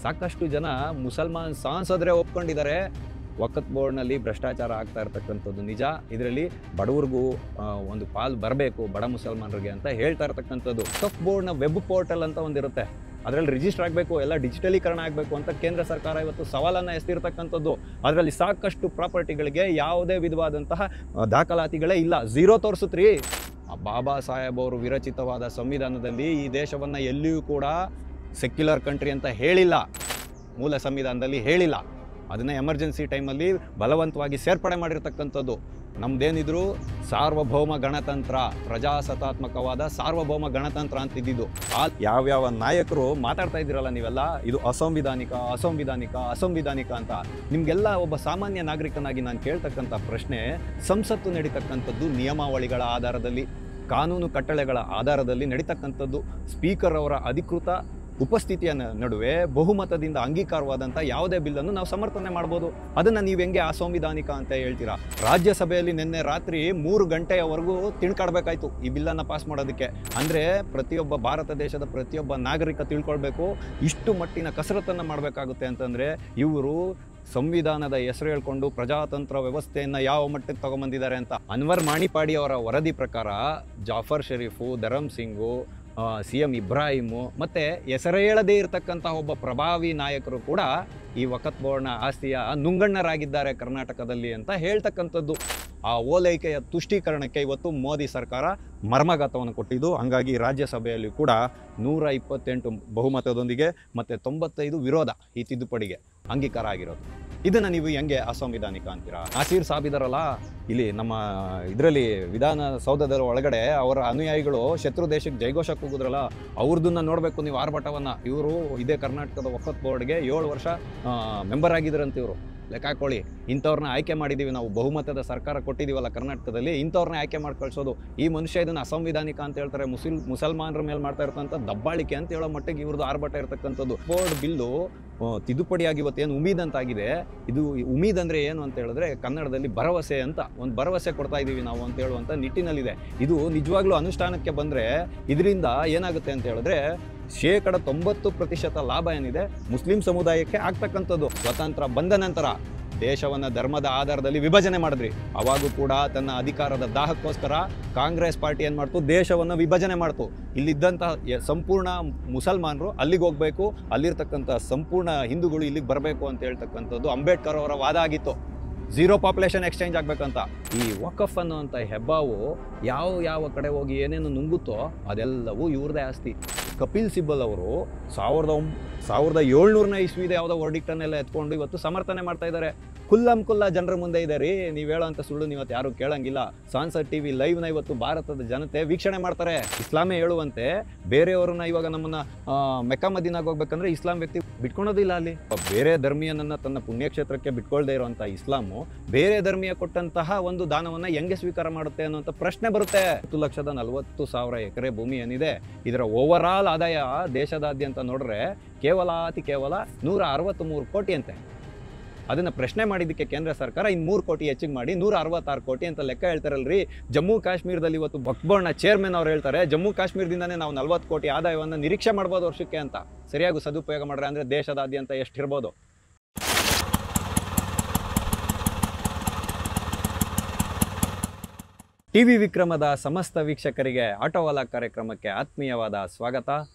ಸಾಕಷ್ಟು ಜನ ಮುಸಲ್ಮಾನ್ ಸಾಂಸದ್ರೆ ಒಪ್ಕೊಂಡಿದ್ದಾರೆ ವಕ್ಫ್ ಬೋರ್ಡ್ನಲ್ಲಿ ಭ್ರಷ್ಟಾಚಾರ ಆಗ್ತಾ ಇರ್ತಕ್ಕಂಥದ್ದು ನಿಜ. ಇದರಲ್ಲಿ ಬಡವ್ರಿಗೂ ಒಂದು ಪಾಲು ಬರಬೇಕು, ಬಡ ಮುಸಲ್ಮಾನರಿಗೆ ಅಂತ ಹೇಳ್ತಾ ಇರ್ತಕ್ಕಂಥದ್ದು. ವಕ್ಫ್ ಬೋರ್ಡ್ನ ವೆಬ್ ಪೋರ್ಟಲ್ ಅಂತ ಒಂದಿರುತ್ತೆ, ಅದರಲ್ಲಿ ರಿಜಿಸ್ಟರ್ ಆಗಬೇಕು, ಎಲ್ಲ ಡಿಜಿಟಲೀಕರಣ ಆಗಬೇಕು ಅಂತ ಕೇಂದ್ರ ಸರ್ಕಾರ ಇವತ್ತು ಸವಾಲನ್ನು ಎಸ್ತಿರ್ತಕ್ಕಂಥದ್ದು. ಅದರಲ್ಲಿ ಸಾಕಷ್ಟು ಪ್ರಾಪರ್ಟಿಗಳಿಗೆ ಯಾವುದೇ ವಿಧವಾದಂತಹ ದಾಖಲಾತಿಗಳೇ ಇಲ್ಲ, ಝೀರೋ ತೋರಿಸುತ್ತೀ. ಬಾಬಾ ಸಾಹೇಬ್ ಅವರು ವಿರಚಿತವಾದ ಸಂವಿಧಾನದಲ್ಲಿ ಈ ದೇಶವನ್ನು ಎಲ್ಲಿಯೂ ಕೂಡ ಸೆಕ್ಯುಲರ್ ಕಂಟ್ರಿ ಅಂತ ಹೇಳಿಲ್ಲ, ಮೂಲ ಸಂವಿಧಾನದಲ್ಲಿ ಹೇಳಿಲ್ಲ. ಅದನ್ನು ಎಮರ್ಜೆನ್ಸಿ ಟೈಮಲ್ಲಿ ಬಲವಂತವಾಗಿ ಸೇರ್ಪಡೆ ಮಾಡಿರ್ತಕ್ಕಂಥದ್ದು. ನಮ್ಮದೇನಿದ್ರು ಸಾರ್ವಭೌಮ ಗಣತಂತ್ರ, ಪ್ರಜಾಸತ್ತಾತ್ಮಕವಾದ ಸಾರ್ವಭೌಮ ಗಣತಂತ್ರ ಅಂತಿದ್ದು. ಯಾವ್ಯಾವ ನಾಯಕರು ಮಾತಾಡ್ತಾ ಇದ್ದೀರಲ್ಲ ನೀವೆಲ್ಲ, ಇದು ಅಸಂವಿಧಾನಿಕ ಅಂತ. ನಿಮಗೆಲ್ಲ ಒಬ್ಬ ಸಾಮಾನ್ಯ ನಾಗರಿಕನಾಗಿ ನಾನು ಕೇಳ್ತಕ್ಕಂಥ ಪ್ರಶ್ನೆ, ಸಂಸತ್ತು ನಡೀತಕ್ಕಂಥದ್ದು ನಿಯಮಾವಳಿಗಳ ಆಧಾರದಲ್ಲಿ, ಕಾನೂನು ಕಟ್ಟಳೆಗಳ ಆಧಾರದಲ್ಲಿ ನಡೀತಕ್ಕಂಥದ್ದು. ಸ್ಪೀಕರ್ ಅವರ ಅಧಿಕೃತ ಉಪಸ್ಥಿತಿಯ ನಡುವೆ ಬಹುಮತದಿಂದ ಅಂಗೀಕಾರವಾದಂಥ ಯಾವುದೇ ಬಿಲ್ಲನ್ನು ನಾವು ಸಮರ್ಥನೆ ಮಾಡ್ಬೋದು. ಅದನ್ನು ನೀವು ಹೆಂಗೆ ಅಸಂವಿಧಾನಿಕ ಅಂತ ಹೇಳ್ತೀರಾ? ರಾಜ್ಯಸಭೆಯಲ್ಲಿ ನಿನ್ನೆ ರಾತ್ರಿ 3 ಗಂಟೆಯವರೆಗೂ ತಿಳ್ಕೊಳ್ಬೇಕಾಯ್ತು ಈ ಬಿಲ್ಲನ್ನು ಪಾಸ್ ಮಾಡೋದಕ್ಕೆ. ಅಂದರೆ ಪ್ರತಿಯೊಬ್ಬ ಭಾರತ ದೇಶದ ಪ್ರತಿಯೊಬ್ಬ ನಾಗರಿಕ ತಿಳ್ಕೊಳ್ಬೇಕು, ಇಷ್ಟು ಮಟ್ಟಿನ ಕಸರತ್ತನ್ನು ಮಾಡಬೇಕಾಗುತ್ತೆ ಅಂತಂದರೆ ಇವರು ಸಂವಿಧಾನದ ಹೆಸರು ಹೇಳ್ಕೊಂಡು ಪ್ರಜಾತಂತ್ರ ವ್ಯವಸ್ಥೆಯನ್ನು ಯಾವ ಮಟ್ಟಕ್ಕೆ ತಗೊಂಬಂದಿದ್ದಾರೆ ಅಂತ. ಅನ್ವರ್ ಮಾಣಿಪಾಡಿ ಅವರ ವರದಿ ಪ್ರಕಾರ ಜಾಫರ್ ಶರೀಫು, ಧರಮ್ ಸಿಂಗು, CM ಇಬ್ರಾಹಿಮು ಮತ್ತು ಹೆಸರೇ ಹೇಳದೇ ಇರತಕ್ಕಂಥ ಒಬ್ಬ ಪ್ರಭಾವಿ ನಾಯಕರು ಕೂಡ ಈ ವಕ್ಫ್ ಬೋರ್ಡ್ನ ಆಸ್ತಿಯ ನುಂಗಣ್ಣರಾಗಿದ್ದಾರೆ ಕರ್ನಾಟಕದಲ್ಲಿ ಅಂತ ಹೇಳ್ತಕ್ಕಂಥದ್ದು. ಆ ಓಲೈಕೆಯ ತುಷ್ಟೀಕರಣಕ್ಕೆ ಇವತ್ತು ಮೋದಿ ಸರ್ಕಾರ ಮರ್ಮಘಾತವನ್ನು ಕೊಟ್ಟಿದ್ದು. ಹಂಗಾಗಿ ರಾಜ್ಯಸಭೆಯಲ್ಲಿ ಕೂಡ 128 ಬಹುಮತದೊಂದಿಗೆ ಮತ್ತು 95 ವಿರೋಧ ಈ ತಿದ್ದುಪಡಿಗೆ ಅಂಗೀಕಾರ ಆಗಿರೋದು. ಇದನ್ನು ನೀವು ಹೆಂಗೆ ಅಸಂವಿಧಾನಿಕ ಅಂತೀರಾ? ನಾಸೀರ್ ಸಾಬ್ ಇದಾರಲ್ಲ, ಇಲ್ಲಿ ನಮ್ಮ ಇದರಲ್ಲಿ ವಿಧಾನಸೌಧದ ಒಳಗಡೆ ಅವರ ಅನುಯಾಯಿಗಳು ಶತ್ರು ದೇಶಕ್ಕೆ ಜೈಘೋಷ ಕೂಗಿದ್ರಲ್ಲ, ಅವ್ರದನ್ನ ನೋಡಬೇಕು ನೀವು ಆರ್ಭಟವನ್ನು. ಇವರು ಇದೇ ಕರ್ನಾಟಕದ ವಕ್ಫ್ ಬೋರ್ಡ್ಗೆ 7 ವರ್ಷ ಮೆಂಬರ್ ಆಗಿದ್ರಂತ. ಇವರು ಲೆಕ್ಕ ಹಾಕೊಳ್ಳಿ, ಇಂಥವ್ರನ್ನ ಆಯ್ಕೆ ಮಾಡಿದ್ದೀವಿ ನಾವು, ಬಹುಮತದ ಸರ್ಕಾರ ಕೊಟ್ಟಿದ್ದೀವಲ್ಲ ಕರ್ನಾಟಕದಲ್ಲಿ, ಇಂಥವ್ರನ್ನ ಆಯ್ಕೆ ಮಾಡಿ ಕಳಿಸೋದು. ಈ ಮನುಷ್ಯ ಇದನ್ನು ಅಸಂವಿಧಾನಿಕ ಅಂತ ಹೇಳ್ತಾರೆ. ಮುಸಲ್ಮಾನರ ಮೇಲೆ ಮಾಡ್ತಾ ಇರ್ತಕ್ಕಂಥ ದಬ್ಬಾಳಿಕೆ ಅಂತ ಹೇಳೋ ಮಟ್ಟಿಗೆ ಇವ್ರದ್ದು ಆರ್ಭಟ ಇರ್ತಕ್ಕಂಥದ್ದು. ಬೋರ್ಡ್ ಬಿಲ್ಲು ತಿದ್ದುಪಡಿಯಾಗಿ ಇವತ್ತೇನು ಉಮೀದ್ ಅಂತಾಗಿದೆ. ಇದು ಉಮೀದ್ ಅಂದರೆ ಏನು ಅಂತ ಹೇಳಿದ್ರೆ ಕನ್ನಡದಲ್ಲಿ ಭರವಸೆ ಅಂತ, ಒಂದು ಭರವಸೆ ಕೊಡ್ತಾ ಇದ್ದೀವಿ ನಾವು ಅಂತ ಹೇಳುವಂಥ ನಿಟ್ಟಿನಲ್ಲಿದೆ. ಇದು ನಿಜವಾಗ್ಲೂ ಅನುಷ್ಠಾನಕ್ಕೆ ಬಂದರೆ ಇದರಿಂದ ಏನಾಗುತ್ತೆ ಅಂತ ಹೇಳಿದ್ರೆ 90% ಲಾಭ ಏನಿದೆ ಮುಸ್ಲಿಂ ಸಮುದಾಯಕ್ಕೆ ಆಗ್ತಕ್ಕಂಥದ್ದು. ಸ್ವತಂತ್ರ ಬಂದ ನಂತರ ದೇಶವನ್ನು ಧರ್ಮದ ಆಧಾರದಲ್ಲಿ ವಿಭಜನೆ ಮಾಡಿದ್ರಿ. ಅವಾಗೂ ಕೂಡ ತನ್ನ ಅಧಿಕಾರದ ದಾಹಕ್ಕೋಸ್ಕರ ಕಾಂಗ್ರೆಸ್ ಪಾರ್ಟಿ ಏನು ಮಾಡ್ತು, ದೇಶವನ್ನು ವಿಭಜನೆ ಮಾಡ್ತು. ಇಲ್ಲಿದ್ದಂಥ ಸಂಪೂರ್ಣ ಮುಸಲ್ಮಾನರು ಅಲ್ಲಿಗೆ ಹೋಗಬೇಕು, ಅಲ್ಲಿರ್ತಕ್ಕಂಥ ಸಂಪೂರ್ಣ ಹಿಂದೂಗಳು ಇಲ್ಲಿಗೆ ಬರಬೇಕು ಅಂತ ಹೇಳ್ತಕ್ಕಂಥದ್ದು ಅಂಬೇಡ್ಕರ್ ಅವರ ವಾದ ಆಗಿತ್ತು. ಝೀರೋ ಪಾಪ್ಯುಲೇಷನ್ ಎಕ್ಸ್ಚೇಂಜ್ ಆಗಬೇಕಂತ. ಈ ವಕ್ಫ್ ಅನ್ನುವಂಥ ಹೆಬ್ಬಾವು ಯಾವ ಕಡೆ ಹೋಗಿ ಏನೇನು ನುಂಗುತ್ತೋ ಅದೆಲ್ಲವೂ ಇವ್ರದೇ ಆಸ್ತಿ. ಕಪಿಲ್ ಸಿಬ್ಬಲ್ ಅವರು 1700ನೇ ಇಸ್ವಿದೆ ಯಾವುದೋ ವರ್ಡಿಕ್ಟನ್ನೆಲ್ಲ ಎತ್ಕೊಂಡು ಇವತ್ತು ಸಮರ್ಥನೆ ಮಾಡ್ತಾ ಇದ್ದಾರೆ. ಖುಲ್ಲ ಜನರ ಮುಂದೆ ಇದೆ ರೀ, ನೀವು ಹೇಳೋಂಥ ಸುಳ್ಳು ಇವತ್ತು ಯಾರು ಕೇಳಂಗಿಲ್ಲ. ಸಾನ್ಸರ್ TV ಲೈವ್ನ ಇವತ್ತು ಭಾರತದ ಜನತೆ ವೀಕ್ಷಣೆ ಮಾಡ್ತಾರೆ. ಇಸ್ಲಾಮೇ ಹೇಳುವಂತೆ ಬೇರೆಯವ್ರನ್ನ ಇವಾಗ ನಮ್ಮನ್ನು ಮೆಕ್ಕಾ ಮದೀನಾಗೆ ಹೋಗ್ಬೇಕಂದ್ರೆ ಇಸ್ಲಾಂ ವ್ಯಕ್ತಿ ಬಿಟ್ಕೊಳೋದಿಲ್ಲ. ಅಲ್ಲಿ ಬೇರೆ ಧರ್ಮೀಯನನ್ನು ತನ್ನ ಪುಣ್ಯಕ್ಷೇತ್ರಕ್ಕೆ ಬಿಟ್ಕೊಳ್ದೇ ಇರುವಂಥ ಇಸ್ಲಾಮು ಬೇರೆ ಧರ್ಮೀಯ ಕೊಟ್ಟಂತಹ ಒಂದು ದಾನವನ್ನು ಹೆಂಗೆ ಸ್ವೀಕಾರ ಮಾಡುತ್ತೆ ಅನ್ನೋಂಥ ಪ್ರಶ್ನೆ ಬರುತ್ತೆ. 10,40,000 ಎಕರೆ ಭೂಮಿ ಏನಿದೆ, ಇದರ ಓವರ್ ಆಲ್ ಆದಾಯ ದೇಶದಾದ್ಯಂತ ನೋಡ್ರೆ ಕೇವಲ 163 ಕೋಟಿ ಅಂತೆ. ಅದನ್ನು ಪ್ರಶ್ನೆ ಮಾಡಿದ್ದಕ್ಕೆ ಕೇಂದ್ರ ಸರ್ಕಾರ ಇನ್ನು 3 ಕೋಟಿ ಹೆಚ್ಚಿಗೆ ಮಾಡಿ 166 ಕೋಟಿ ಅಂತ ಲೆಕ್ಕ ಹೇಳ್ತಾರಲ್ರಿ. ಜಮ್ಮು ಕಾಶ್ಮೀರದಲ್ಲಿ ಇವತ್ತು ವಕ್ಫ್ ಬೋರ್ಡ್ನ ಚೇರ್ಮನ್ ಅವ್ರು ಹೇಳ್ತಾರೆ, ಜಮ್ಮು ಕಾಶ್ಮೀರದಿಂದನೇ ನಾವು 40 ಕೋಟಿ ಆದಾಯವನ್ನು ನಿರೀಕ್ಷೆ ಮಾಡ್ಬೋದು ವರ್ಷಕ್ಕೆ ಅಂತ. ಸರಿಯಾಗಿ ಸದುಪಯೋಗ ಮಾಡ್ರೆ ಅಂದರೆ ದೇಶದಾದ್ಯಂತ ಎಷ್ಟಿರ್ಬೋದು? TV ವಿಕ್ರಮದ ಸಮಸ್ತ ವೀಕ್ಷಕರಿಗೆ ಆಟೋವಾಲಾ ಕಾರ್ಯಕ್ರಮಕ್ಕೆ ಆತ್ಮೀಯವಾದ ಸ್ವಾಗತ.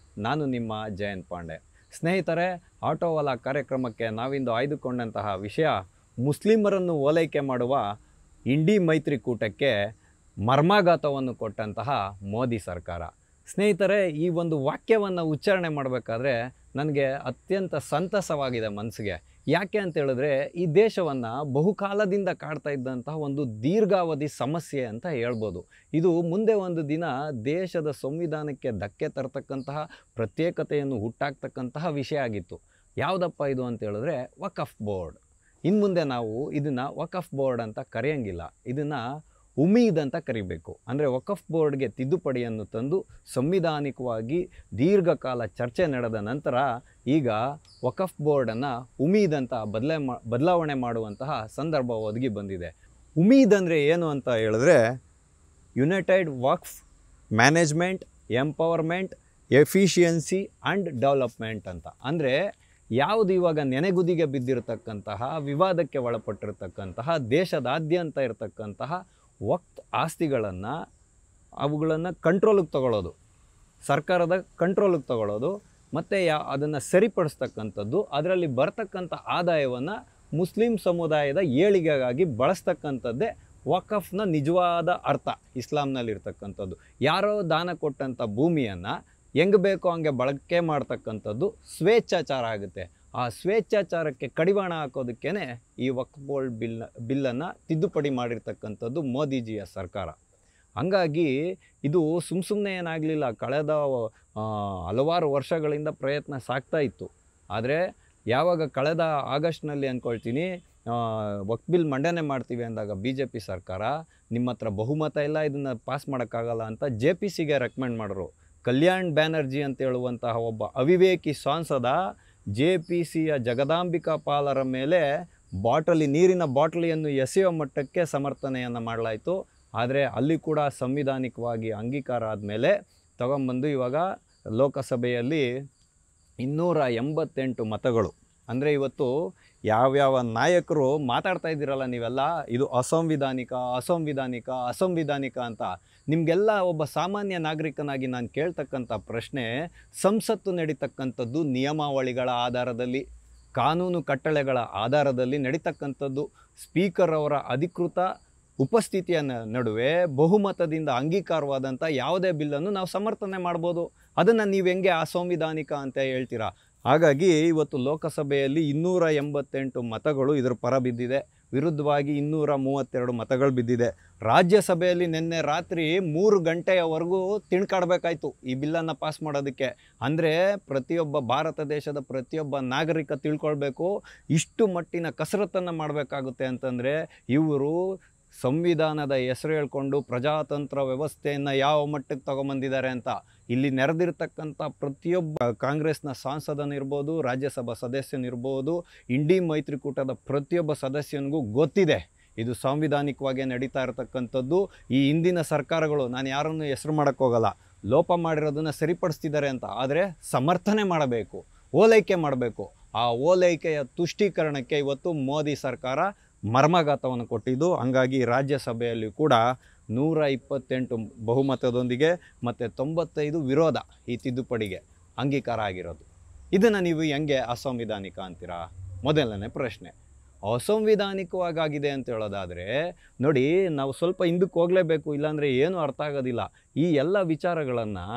ನಾನು ನಿಮ್ಮ ಜಯಂತ್ ಪಾಂಡೆ. ಸ್ನೇಹಿತರೆ, ಆಟೋವಾಲಾ ಕಾರ್ಯಕ್ರಮಕ್ಕೆ ನಾವಿಂದು ಆಯ್ದುಕೊಂಡಂತಹ ವಿಷಯ ಮುಸ್ಲಿಮರನ್ನು ಓಲೈಕೆ ಮಾಡುವ ಇಂಡಿ ಮೈತ್ರಿಕೂಟಕ್ಕೆ ಮರ್ಮಾಘಾತವನ್ನು ಕೊಟ್ಟಂತಹ ಮೋದಿ ಸರ್ಕಾರ. ಸ್ನೇಹಿತರೆ, ಈ ಒಂದು ವಾಕ್ಯವನ್ನು ಉಚ್ಚಾರಣೆ ಮಾಡಬೇಕಾದ್ರೆ ನನಗೆ ಅತ್ಯಂತ ಸಂತಸವಾಗಿದೆ ಮನಸ್ಸಿಗೆ. ಯಾಕೆ ಅಂತ ಹೇಳಿದ್ರೆ ಈ ದೇಶವನ್ನು ಬಹುಕಾಲದಿಂದ ಕಾಡ್ತಾ ಇದ್ದಂತಹ ಒಂದು ದೀರ್ಘಾವಧಿ ಸಮಸ್ಯೆ ಅಂತ ಹೇಳ್ಬೋದು. ಇದು ಮುಂದೆ ಒಂದು ದಿನ ದೇಶದ ಸಂವಿಧಾನಕ್ಕೆ ಧಕ್ಕೆ ತರತಕ್ಕಂತಹ ಪ್ರತ್ಯೇಕತೆಯನ್ನು ಹುಟ್ಟಾಕ್ತಕ್ಕಂತಹ ವಿಷಯ ಆಗಿತ್ತು. ಯಾವುದಪ್ಪ ಇದು ಅಂತ ಹೇಳಿದ್ರೆ ವಕ್ಫ್ ಬೋರ್ಡ್. ಇನ್ನು ಮುಂದೆ ನಾವು ಇದನ್ನು ವಕ್ಫ್ ಬೋರ್ಡ್ ಅಂತ ಕರೆಯಂಗಿಲ್ಲ, ಇದನ್ನು ಉಮೀದ್ ಅಂತ ಕರಿಬೇಕು. ಅಂದರೆ ವಕ್ಫ್ ಬೋರ್ಡ್ಗೆ ತಿದ್ದುಪಡಿಯನ್ನು ತಂದು ಸಂವಿಧಾನಿಕವಾಗಿ ದೀರ್ಘಕಾಲ ಚರ್ಚೆ ನಡೆದ ನಂತರ ಈಗ ವಕ್ಫ್ ಬೋರ್ಡನ್ನು ಉಮೀದ್ ಅಂತ ಬದಲಾವಣೆ ಮಾಡುವಂತಹ ಸಂದರ್ಭ ಒದಗಿ ಬಂದಿದೆ. ಉಮೀದ್ ಅಂದರೆ ಏನು ಅಂತ ಹೇಳಿದ್ರೆ United Waqf management empowerment efficiency and development ಅಂತ. ಅಂದರೆ ಯಾವುದು ಇವಾಗ ನೆನೆಗುದಿಗೆ ಬಿದ್ದಿರತಕ್ಕಂತಹ ವಿವಾದಕ್ಕೆ ಒಳಪಟ್ಟಿರ್ತಕ್ಕಂತಹ ದೇಶದಾದ್ಯಂತ ಇರತಕ್ಕಂತಹ ವಕ್ಫ್ ಆಸ್ತಿಗಳನ್ನು ಅವುಗಳನ್ನು ಕಂಟ್ರೋಲಿಗೆ ತಗೊಳ್ಳೋದು, ಸರ್ಕಾರದ ಕಂಟ್ರೋಲಿಗೆ ತಗೊಳ್ಳೋದು ಮತ್ತು ಅದನ್ನು ಸರಿಪಡಿಸ್ತಕ್ಕಂಥದ್ದು, ಅದರಲ್ಲಿ ಬರ್ತಕ್ಕಂಥ ಆದಾಯವನ್ನು ಮುಸ್ಲಿಂ ಸಮುದಾಯದ ಏಳಿಗೆಗಾಗಿ ಬಳಸ್ತಕ್ಕಂಥದ್ದೇ ವಕಫ್ನ ನಿಜವಾದ ಅರ್ಥ ಇಸ್ಲಾಂನಲ್ಲಿರ್ತಕ್ಕಂಥದ್ದು. ಯಾರೋ ದಾನ ಕೊಟ್ಟಂಥ ಭೂಮಿಯನ್ನು ಹೆಂಗೆ ಬೇಕೋ ಹಂಗೆ ಬಳಕೆ ಮಾಡ್ತಕ್ಕಂಥದ್ದು ಸ್ವೇಚ್ಛಾಚಾರ ಆಗುತ್ತೆ. ಆ ಸ್ವೇಚ್ಛಾಚಾರಕ್ಕೆ ಕಡಿವಾಣ ಹಾಕೋದಕ್ಕೇ ಈ ವಕ್ಫ್ ಬೋರ್ಡ್ ಬಿಲ್ಲನ್ನು ತಿದ್ದುಪಡಿ ಮಾಡಿರ್ತಕ್ಕಂಥದ್ದು ಮೋದಿಜಿಯ ಸರ್ಕಾರ. ಹಂಗಾಗಿ ಇದು ಸುಮ್ಮನೆ ಏನಾಗಲಿಲ್ಲ, ಕಳೆದ ಹಲವಾರು ವರ್ಷಗಳಿಂದ ಪ್ರಯತ್ನ ಸಾಗ್ತಾ ಇತ್ತು. ಆದರೆ ಯಾವಾಗ ಕಳೆದ ಆಗಸ್ಟ್ನಲ್ಲಿ ಅಂದ್ಕೊಳ್ತೀನಿ ವಕ್ಫ್ ಬಿಲ್ ಮಂಡನೆ ಮಾಡ್ತೀವಿ ಅಂದಾಗ BJP ಸರ್ಕಾರ ನಿಮ್ಮ ಹತ್ರ ಬಹುಮತ ಇಲ್ಲ, ಇದನ್ನು ಪಾಸ್ ಮಾಡೋಕ್ಕಾಗಲ್ಲ ಅಂತ JPCಗೆ ರೆಕಮೆಂಡ್ ಮಾಡಿದ್ರು. ಕಲ್ಯಾಣ್ ಬ್ಯಾನರ್ಜಿ ಅಂತ ಹೇಳುವಂತಹ ಒಬ್ಬ ಅವಿವೇಕಿ ಸಾಂಸದ JPCಯ ಜಗದಾಂಬಿಕಾ ಪಾಲರ ಮೇಲೆ ನೀರಿನ ಬಾಟಲಿಯನ್ನು ಎಸೆಯುವ ಮಟ್ಟಕ್ಕೆ ಸಮರ್ಥನೆಯನ್ನು ಮಾಡಲಾಯಿತು. ಆದರೆ ಅಲ್ಲಿ ಕೂಡ ಸಂವಿಧಾನಿಕವಾಗಿ ಅಂಗೀಕಾರ ಆದಮೇಲೆ ತಗೊಂಬಂದು ಇವಾಗ ಲೋಕಸಭೆಯಲ್ಲಿ 288 ಮತಗಳು. ಅಂದರೆ ಇವತ್ತು ಯಾವ್ಯಾವ ನಾಯಕರು ಮಾತಾಡ್ತಾ ಇದ್ದೀರಲ್ಲ ನೀವೆಲ್ಲ, ಇದು ಅಸಂವಿಧಾನಿಕ ಅಂತ, ನಿಮಗೆಲ್ಲ ಒಬ್ಬ ಸಾಮಾನ್ಯ ನಾಗರಿಕನಾಗಿ ನಾನು ಕೇಳ್ತಕ್ಕಂಥ ಪ್ರಶ್ನೆ, ಸಂಸತ್ತು ನಡೀತಕ್ಕಂಥದ್ದು ನಿಯಮಾವಳಿಗಳ ಆಧಾರದಲ್ಲಿ, ಕಾನೂನು ಕಟ್ಟಳೆಗಳ ಆಧಾರದಲ್ಲಿ ನಡೀತಕ್ಕಂಥದ್ದು. ಸ್ಪೀಕರ್ ಅವರ ಅಧಿಕೃತ ಉಪಸ್ಥಿತಿಯ ನಡುವೆ ಬಹುಮತದಿಂದ ಅಂಗೀಕಾರವಾದಂಥ ಯಾವುದೇ ಬಿಲ್ಲನ್ನು ನಾವು ಸಮರ್ಥನೆ ಮಾಡ್ಬೋದು. ಅದನ್ನು ನೀವು ಹೆಂಗೆ ಅಸಂವಿಧಾನಿಕ ಅಂತ ಹೇಳ್ತೀರಾ? ಹಾಗಾಗಿ ಇವತ್ತು ಲೋಕಸಭೆಯಲ್ಲಿ 288 ಮತಗಳು ಇದರ ಪರ ಬಿದ್ದಿದೆ, ವಿರುದ್ಧವಾಗಿ 232 ಮತಗಳು ಬಿದ್ದಿದೆ. ರಾಜ್ಯಸಭೆಯಲ್ಲಿ ನಿನ್ನೆ ರಾತ್ರಿ 3 ಗಂಟೆಯವರೆಗೂ ತಿಣ್ಕಾಡಬೇಕಾಯ್ತು ಈ ಬಿಲ್ಲನ್ನು ಪಾಸ್ ಮಾಡೋದಕ್ಕೆ. ಅಂದರೆ ಪ್ರತಿಯೊಬ್ಬ ಭಾರತ ದೇಶದ ಪ್ರತಿಯೊಬ್ಬ ನಾಗರಿಕ ತಿಳ್ಕೊಳ್ಬೇಕು, ಇಷ್ಟು ಮಟ್ಟಿನ ಕಸರತ್ತನ್ನು ಮಾಡಬೇಕಾಗುತ್ತೆ ಅಂತಂದರೆ ಇವರು ಸಂವಿಧಾನದ ಹೆಸರು ಹೇಳ್ಕೊಂಡು ಪ್ರಜಾತಂತ್ರ ವ್ಯವಸ್ಥೆಯನ್ನು ಯಾವ ಮಟ್ಟಕ್ಕೆ ತಗೊಂಬಂದಿದ್ದಾರೆ ಅಂತ. ಇಲ್ಲಿ ನೆರೆದಿರ್ತಕ್ಕಂಥ ಪ್ರತಿಯೊಬ್ಬ ಕಾಂಗ್ರೆಸ್ನ ಸಾಂಸದನಿರ್ಬೋದು, ರಾಜ್ಯಸಭಾ ಸದಸ್ಯನಿರ್ಬೋದು, ಇಂಡಿ ಮೈತ್ರಿಕೂಟದ ಪ್ರತಿಯೊಬ್ಬ ಸದಸ್ಯನಿಗೂ ಗೊತ್ತಿದೆ ಇದು ಸಾಂವಿಧಾನಿಕವಾಗಿ ನಡೀತಾ ಇರತಕ್ಕಂಥದ್ದು. ಈ ಹಿಂದಿನ ಸರ್ಕಾರಗಳು, ನಾನು ಯಾರನ್ನು ಹೆಸರು ಮಾಡೋಕ್ಕೋಗಲ್ಲ, ಲೋಪ ಮಾಡಿರೋದನ್ನು ಸರಿಪಡಿಸ್ತಿದ್ದಾರೆ ಅಂತ. ಆದರೆ ಸಮರ್ಥನೆ ಮಾಡಬೇಕು, ಓಲೈಕೆ ಮಾಡಬೇಕು. ಆ ಓಲೈಕೆಯ ತುಷ್ಟೀಕರಣಕ್ಕೆ ಇವತ್ತು ಮೋದಿ ಸರ್ಕಾರ ಮರ್ಮಾಘಾತವನ್ನು ಕೊಟ್ಟಿದ್ದು. ಹಂಗಾಗಿ ರಾಜ್ಯಸಭೆಯಲ್ಲಿ ಕೂಡ 128 ಬಹುಮತದೊಂದಿಗೆ ಮತ್ತು 95 ವಿರೋಧ ಈ ತಿದ್ದುಪಡಿಗೆ ಅಂಗೀಕಾರ ಆಗಿರೋದು. ಇದನ್ನು ನೀವು ಹೆಂಗೆ ಅಸಂವಿಧಾನಿಕ ಅಂತೀರಾ? ಮೊದಲನೇ ಪ್ರಶ್ನೆ. ಅಸಂವಿಧಾನಿಕವಾಗಿದೆ ಅಂತ ಹೇಳೋದಾದರೆ ನೋಡಿ, ನಾವು ಸ್ವಲ್ಪ ಹಿಂದಕ್ಕೆ ಹೋಗಲೇಬೇಕು, ಇಲ್ಲಾಂದರೆ ಏನೂ ಅರ್ಥ ಆಗೋದಿಲ್ಲ. ಈ ಎಲ್ಲ ವಿಚಾರಗಳನ್ನು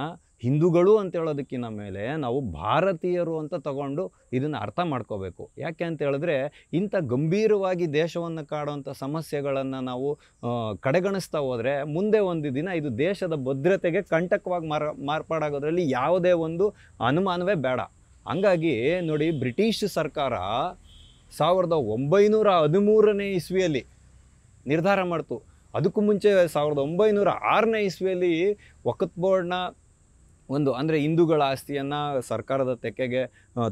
ಹಿಂದೂಗಳು ಅಂತ ಹೇಳೋದಕ್ಕಿಂತ ಮೇಲೆ ನಾವು ಭಾರತೀಯರು ಅಂತ ತಗೊಂಡು ಇದನ್ನು ಅರ್ಥ ಮಾಡ್ಕೋಬೇಕು. ಯಾಕೆ ಅಂತ ಹೇಳಿದ್ರೆ ಇಂಥ ಗಂಭೀರವಾಗಿ ದೇಶವನ್ನು ಕಾಡುವಂಥ ಸಮಸ್ಯೆಗಳನ್ನು ನಾವು ಕಡೆಗಣಿಸ್ತಾ ಹೋದರೆ ಮುಂದೆ ಒಂದು ದಿನ ಇದು ದೇಶದ ಭದ್ರತೆಗೆ ಕಂಟಕವಾಗಿ ಮಾರ್ಪಾಡಾಗೋದ್ರಲ್ಲಿ ಯಾವುದೇ ಒಂದು ಅನುಮಾನವೇ ಬೇಡ. ಹಂಗಾಗಿ ನೋಡಿ, ಬ್ರಿಟಿಷ್ ಸರ್ಕಾರ 1913ನೇ ಇಸ್ವಿಯಲ್ಲಿ ನಿರ್ಧಾರ ಮಾಡ್ತು. ಅದಕ್ಕೂ ಮುಂಚೆ 1906ನೇ ಇಸ್ವಿಯಲ್ಲಿ ವಕ್ಫ್ ಬೋರ್ಡ್ನ ಒಂದು ಅಂದರೆ ಹಿಂದೂಗಳ ಆಸ್ತಿಯನ್ನು ಸರ್ಕಾರದ ತೆಕ್ಕೆಗೆ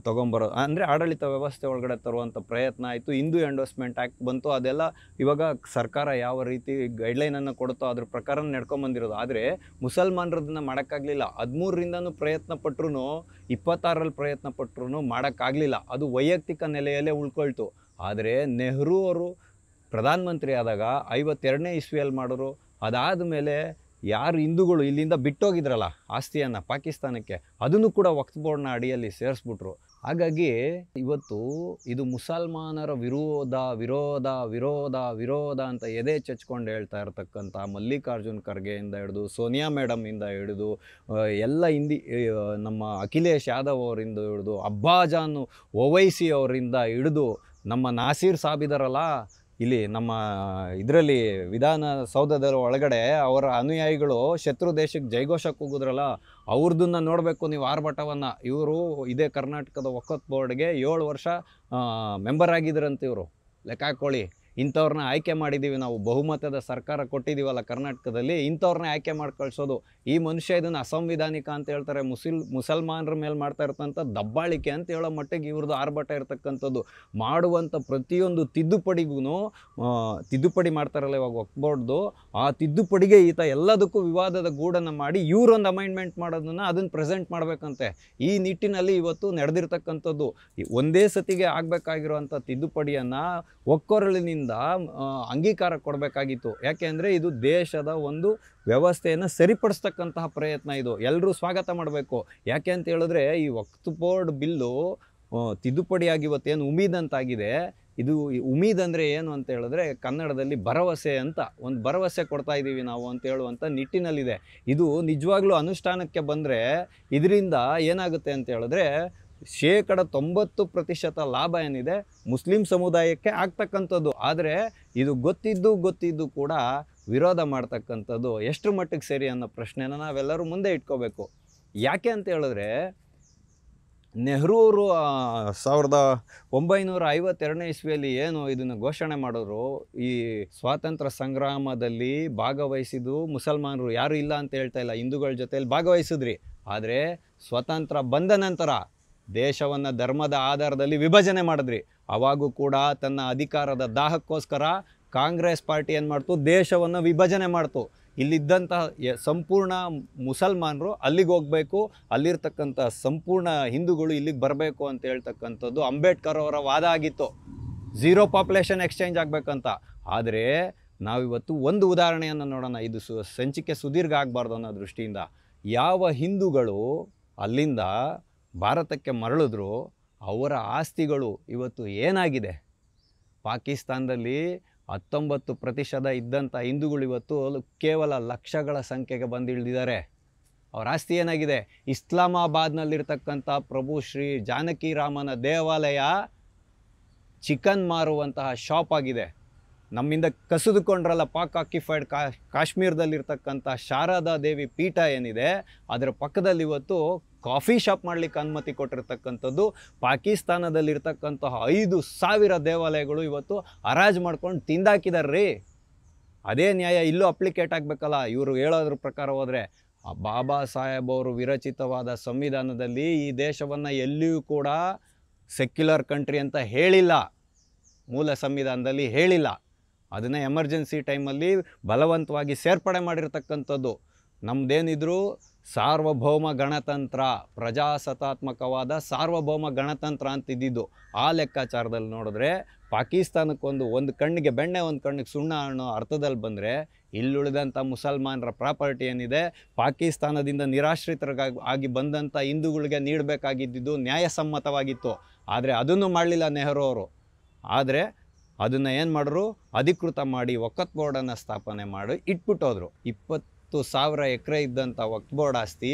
ತೊಗೊಂಬರೋ ಅಂದರೆ ಆಡಳಿತ ವ್ಯವಸ್ಥೆ ಒಳಗಡೆ ತರುವಂಥ ಪ್ರಯತ್ನ ಆಯಿತು. ಹಿಂದೂ ಎಂಡೋಸ್ಮೆಂಟ್ ಆ್ಯಕ್ಟ್ ಬಂತು. ಅದೆಲ್ಲ ಇವಾಗ ಸರ್ಕಾರ ಯಾವ ರೀತಿ ಗೈಡ್ಲೈನನ್ನು ಕೊಡುತ್ತೋ ಅದ್ರ ಪ್ರಕಾರ ನಡ್ಕೊಂಬಂದಿರೋದು. ಆದರೆ ಮುಸಲ್ಮಾನರದನ್ನು ಮಾಡೋಕ್ಕಾಗಲಿಲ್ಲ. 13ರಿಂದನೂ ಪ್ರಯತ್ನ ಪಟ್ಟರು, 26ರಲ್ಲಿ ಪ್ರಯತ್ನ ಪಟ್ಟರು ಮಾಡೋಕ್ಕಾಗಲಿಲ್ಲ. ಅದು ವೈಯಕ್ತಿಕ ನೆಲೆಯಲ್ಲೇ ಉಳ್ಕೊಳ್ತು. ಆದರೆ ನೆಹರು ಅವರು ಪ್ರಧಾನಮಂತ್ರಿ ಆದಾಗ 52ನೇ ಇಸ್ವಿಯಲ್ಲಿ ಮಾಡೋರು. ಅದಾದ ಮೇಲೆ ಯಾರು ಹಿಂದೂಗಳು ಇಲ್ಲಿಂದ ಬಿಟ್ಟೋಗಿದ್ರಲ್ಲ ಆಸ್ತಿಯನ್ನು ಪಾಕಿಸ್ತಾನಕ್ಕೆ, ಅದನ್ನು ಕೂಡ ವಕ್ಫ್ ಬೋರ್ಡ್ನ ಅಡಿಯಲ್ಲಿ ಸೇರಿಸ್ಬಿಟ್ರು. ಹಾಗಾಗಿ ಇವತ್ತು ಇದು ಮುಸಲ್ಮಾನರ ವಿರೋಧ ವಿರೋಧ ವಿರೋಧ ವಿರೋಧ ಅಂತ ಎದೆ ಚಚ್ಕೊಂಡು ಹೇಳ್ತಾ ಇರ್ತಕ್ಕಂಥ ಮಲ್ಲಿಕಾರ್ಜುನ್ ಖರ್ಗೆಯಿಂದ ಹಿಡಿದು ಸೋನಿಯಾ ಮೇಡಮಿಂದ ಹಿಡಿದು ಎಲ್ಲ ನಮ್ಮ ಅಖಿಲೇಶ್ ಯಾದವ್ ಅವರಿಂದ ಹಿಡಿದು ಅಬ್ಬಾಜಾನ್ ಓವೈಸಿ ಅವರಿಂದ ಹಿಡಿದು ನಮ್ಮ ನಾಸೀರ್ ಸಾಬಿದರಲ್ಲ ಇಲ್ಲಿ ನಮ್ಮ ಇದರಲ್ಲಿ ವಿಧಾನಸೌಧದ ಒಳಗಡೆ ಅವರ ಅನುಯಾಯಿಗಳು ಶತ್ರು ದೇಶಕ್ಕೆ ಜೈಘೋಷ ಕೂಗಿದ್ರಲ್ಲ, ಅವ್ರದ್ದನ್ನು ನೋಡಬೇಕು ನೀವು ಆರ್ಭಟವನ್ನು. ಇವರು ಇದೇ ಕರ್ನಾಟಕದ ವಕ್ಫ್ ಬೋರ್ಡ್ಗೆ 7 ವರ್ಷ ಮೆಂಬರ್ ಆಗಿದ್ರಂತೆ. ಇವರು ಲೆಕ್ಕ ಹಾಕ್ಕೊಳ್ಳಿ. ಇಂಥವ್ರನ್ನ ಆಯ್ಕೆ ಮಾಡಿದ್ದೀವಿ, ನಾವು ಬಹುಮತದ ಸರ್ಕಾರ ಕೊಟ್ಟಿದ್ದೀವಲ್ಲ ಕರ್ನಾಟಕದಲ್ಲಿ, ಇಂಥವ್ರನ್ನ ಆಯ್ಕೆ ಮಾಡಿ ಕಳಿಸೋದು. ಈ ಮನುಷ್ಯ ಇದನ್ನು ಅಸಂವಿಧಾನಿಕ ಅಂತ ಹೇಳ್ತಾರೆ. ಮುಸಲ್ಮಾನರ ಮೇಲೆ ಮಾಡ್ತಾ ಇರ್ತಂಥ ದಬ್ಬಾಳಿಕೆ ಅಂತ ಹೇಳೋ ಮಟ್ಟಿಗೆ ಇವ್ರದ್ದು ಆರ್ಭಟ ಇರ್ತಕ್ಕಂಥದ್ದು. ಮಾಡುವಂಥ ಪ್ರತಿಯೊಂದು ತಿದ್ದುಪಡಿ ಮಾಡ್ತಾರಲ್ಲ ಇವಾಗ ವಕ್ಫ್ ಬೋರ್ಡ್ದು, ಆ ತಿದ್ದುಪಡಿಗೆ ಈತ ಎಲ್ಲದಕ್ಕೂ ವಿವಾದದ ಗೂಡನ್ನು ಮಾಡಿ ಇವರೊಂದು ಅಮೈಂಡ್ಮೆಂಟ್ ಮಾಡೋದನ್ನು ಅದನ್ನು ಪ್ರೆಸೆಂಟ್ ಮಾಡಬೇಕಂತೆ. ಈ ನಿಟ್ಟಿನಲ್ಲಿ ಇವತ್ತು ನಡೆದಿರ್ತಕ್ಕಂಥದ್ದು. ಒಂದೇ ಸತಿಗೆ ಆಗಬೇಕಾಗಿರುವಂಥ ತಿದ್ದುಪಡಿಯನ್ನು ಒಕ್ಕೊರಳಿನಿಂದ ಅಂಗೀಕಾರ ಕೊಡಬೇಕಾಗಿತ್ತು. ಯಾಕೆಂದರೆ ಇದು ದೇಶದ ಒಂದು ವ್ಯವಸ್ಥೆಯನ್ನು ಸರಿಪಡಿಸ್ತಕ್ಕಂತಹ ಪ್ರಯತ್ನ. ಇದು ಎಲ್ಲರೂ ಸ್ವಾಗತ ಮಾಡಬೇಕು. ಯಾಕೆ ಅಂತ ಹೇಳಿದ್ರೆ ಈ ವಕ್ಫ್ ಬೋರ್ಡ್ ಬಿಲ್ಲು ತಿದ್ದುಪಡಿಯಾಗಿ ಇವತ್ತೇನು ಉಮೀದ್ ಅಂತಾಗಿದೆ, ಇದು ಉಮೀದ್ ಅಂದರೆ ಏನು ಅಂತ ಹೇಳಿದ್ರೆ ಕನ್ನಡದಲ್ಲಿ ಭರವಸೆ ಅಂತ, ಒಂದು ಭರವಸೆ ಕೊಡ್ತಾ ಇದ್ದೀವಿ ನಾವು ಅಂತ ಹೇಳುವಂಥ ನಿಟ್ಟಿನಲ್ಲಿದೆ. ಇದು ನಿಜವಾಗ್ಲೂ ಅನುಷ್ಠಾನಕ್ಕೆ ಬಂದರೆ ಇದರಿಂದ ಏನಾಗುತ್ತೆ ಅಂತ ಹೇಳಿದ್ರೆ 90% ಲಾಭ ಏನಿದೆ ಮುಸ್ಲಿಂ ಸಮುದಾಯಕ್ಕೆ ಆಗ್ತಕ್ಕಂಥದ್ದು. ಆದರೆ ಇದು ಗೊತ್ತಿದ್ದು ಕೂಡ ವಿರೋಧ ಮಾಡ್ತಕ್ಕಂಥದ್ದು ಎಷ್ಟು ಮಟ್ಟಿಗೆ ಸರಿ ಅನ್ನೋ ಪ್ರಶ್ನೆನ ನಾವೆಲ್ಲರೂ ಮುಂದೆ ಇಟ್ಕೋಬೇಕು. ಯಾಕೆ ಅಂತ ಹೇಳಿದ್ರೆ ನೆಹರೂರು 1952ನೇ ಇಸ್ವಿಯಲ್ಲಿ ಏನು ಇದನ್ನು ಘೋಷಣೆ ಮಾಡೋರು, ಈ ಸ್ವಾತಂತ್ರ್ಯ ಸಂಗ್ರಾಮದಲ್ಲಿ ಭಾಗವಹಿಸಿದ್ದು ಮುಸಲ್ಮಾನರು ಯಾರೂ ಇಲ್ಲ ಅಂತ ಹೇಳ್ತಾ ಇಲ್ಲ, ಹಿಂದೂಗಳ ಜೊತೆಯಲ್ಲಿ ಭಾಗವಹಿಸಿದ್ರಿ. ಆದರೆ ಸ್ವತಂತ್ರ ಬಂದ ನಂತರ ದೇಶವನ್ನು ಧರ್ಮದ ಆಧಾರದಲ್ಲಿ ವಿಭಜನೆ ಮಾಡಿದ್ರಿ. ಅವಾಗೂ ಕೂಡ ತನ್ನ ಅಧಿಕಾರದ ದಾಹಕ್ಕೋಸ್ಕರ ಕಾಂಗ್ರೆಸ್ ಪಾರ್ಟಿ ಏನು ಮಾಡ್ತು, ದೇಶವನ್ನು ವಿಭಜನೆ ಮಾಡ್ತು. ಇಲ್ಲಿದ್ದಂತಹ ಸಂಪೂರ್ಣ ಮುಸಲ್ಮಾನರು ಅಲ್ಲಿಗೆ ಹೋಗಬೇಕು, ಅಲ್ಲಿರ್ತಕ್ಕಂಥ ಸಂಪೂರ್ಣ ಹಿಂದೂಗಳು ಇಲ್ಲಿಗೆ ಬರಬೇಕು ಅಂತ ಹೇಳ್ತಕ್ಕಂಥದ್ದು ಅಂಬೇಡ್ಕರ್ ಅವರ ವಾದ ಆಗಿತ್ತು. 0 ಪಾಪ್ಯುಲೇಷನ್ ಎಕ್ಸ್ಚೇಂಜ್ ಆಗಬೇಕಂತ. ಆದರೆ ನಾವಿವತ್ತು ಒಂದು ಉದಾಹರಣೆಯನ್ನು ನೋಡೋಣ. ಇದು ಸಂಚಿಕೆ ಸುದೀರ್ಘ ಆಗಬಾರ್ದು ಅನ್ನೋ ದೃಷ್ಟಿಯಿಂದ. ಯಾವ ಹಿಂದೂಗಳು ಅಲ್ಲಿಂದ ಭಾರತಕ್ಕೆ ಮರಳಿದ್ರು ಅವರ ಆಸ್ತಿಗಳು ಇವತ್ತು ಏನಾಗಿದೆ? ಪಾಕಿಸ್ತಾನದಲ್ಲಿ 19% ಇದ್ದಂಥ ಹಿಂದೂಗಳು ಇವತ್ತು ಕೇವಲ ಲಕ್ಷಗಳ ಸಂಖ್ಯೆಗೆ ಬಂದಿಳಿದಿದ್ದಾರೆ. ಅವರ ಆಸ್ತಿ ಏನಾಗಿದೆ? ಇಸ್ಲಾಮಾಬಾದ್ನಲ್ಲಿರ್ತಕ್ಕಂಥ ಪ್ರಭು ಶ್ರೀ ಜಾನಕಿರಾಮನ ದೇವಾಲಯ ಚಿಕನ್ ಮಾರುವಂತಹ ಶಾಪ್ ಆಗಿದೆ. ನಮ್ಮಿಂದ ಕಸಿದುಕೊಂಡ್ರಲ್ಲ ಪಾಕ್ ಆಕ್ಯುಪೈಡ್ ಕಾಶ್ಮೀರದಲ್ಲಿರ್ತಕ್ಕಂಥ ಶಾರದಾ ದೇವಿ ಪೀಠ ಏನಿದೆ, ಅದರ ಪಕ್ಕದಲ್ಲಿ ಇವತ್ತು ಕಾಫಿ ಶಾಪ್ ಮಾಡಲಿಕ್ಕೆ ಅನುಮತಿ ಕೊಟ್ಟಿರ್ತಕ್ಕಂಥದ್ದು. ಪಾಕಿಸ್ತಾನದಲ್ಲಿರ್ತಕ್ಕಂತಹ 5,000 ದೇವಾಲಯಗಳು ಇವತ್ತು ಹರಾಜು ಮಾಡ್ಕೊಂಡು ತಿಂದಾಕಿದಾರ್ರೀ. ಅದೇ ನ್ಯಾಯ ಇಲ್ಲೂ ಅಪ್ಲಿಕೇಟ್ ಆಗಬೇಕಲ್ಲ. ಇವರು ಹೇಳೋದ್ರ ಪ್ರಕಾರ ಹೋದರೆ ಬಾಬಾ ಸಾಹೇಬ್ ಅವರು ವಿರಚಿತವಾದ ಸಂವಿಧಾನದಲ್ಲಿ ಈ ದೇಶವನ್ನು ಎಲ್ಲಿಯೂ ಕೂಡ ಸೆಕ್ಯುಲರ್ ಕಂಟ್ರಿ ಅಂತ ಹೇಳಿಲ್ಲ, ಮೂಲ ಸಂವಿಧಾನದಲ್ಲಿ ಹೇಳಿಲ್ಲ. ಅದನ್ನೇ ಎಮರ್ಜೆನ್ಸಿ ಟೈಮಲ್ಲಿ ಬಲವಂತವಾಗಿ ಸೇರ್ಪಡೆ ಮಾಡಿರ್ತಕ್ಕಂಥದ್ದು. ನಮ್ಮದೇನಿದ್ರು ಸಾರ್ವಭೌಮ ಗಣತಂತ್ರ, ಪ್ರಜಾಸತ್ತಾತ್ಮಕವಾದ ಸಾರ್ವಭೌಮ ಗಣತಂತ್ರ ಅಂತಿದ್ದಿದ್ದು. ಆ ಲೆಕ್ಕಾಚಾರದಲ್ಲಿ ನೋಡಿದ್ರೆ ಪಾಕಿಸ್ತಾನಕ್ಕೊಂದು ಕಣ್ಣಿಗೆ ಬೆಣ್ಣೆ ಒಂದು ಕಣ್ಣಿಗೆ ಸುಣ್ಣ ಅನ್ನೋ ಅರ್ಥದಲ್ಲಿ ಬಂದರೆ ಇಲ್ಲುಳಿದಂಥ ಮುಸಲ್ಮಾನರ ಪ್ರಾಪರ್ಟಿ ಏನಿದೆ ಪಾಕಿಸ್ತಾನದಿಂದ ನಿರಾಶ್ರಿತರಾಗಿ ಬಂದಂಥ ಹಿಂದೂಗಳಿಗೆ ನೀಡಬೇಕಾಗಿದ್ದು ನ್ಯಾಯಸಮ್ಮತವಾಗಿತ್ತು. ಆದರೆ ಅದನ್ನು ಮಾಡಲಿಲ್ಲ ನೆಹರು ಅವರು. ಆದರೆ ಅದನ್ನು ಏನು ಮಾಡಿದ್ರು, ಅಧಿಕೃತ ಮಾಡಿ ವಕ್ಫ್ ಬೋರ್ಡನ್ನು ಸ್ಥಾಪನೆ ಮಾಡಿ ಇಟ್ಬಿಟ್ಟೋದ್ರು. 20,000 ಎಕರೆ ಇದ್ದಂಥ ವಕ್ಫ್ ಬೋರ್ಡ್ ಆಸ್ತಿ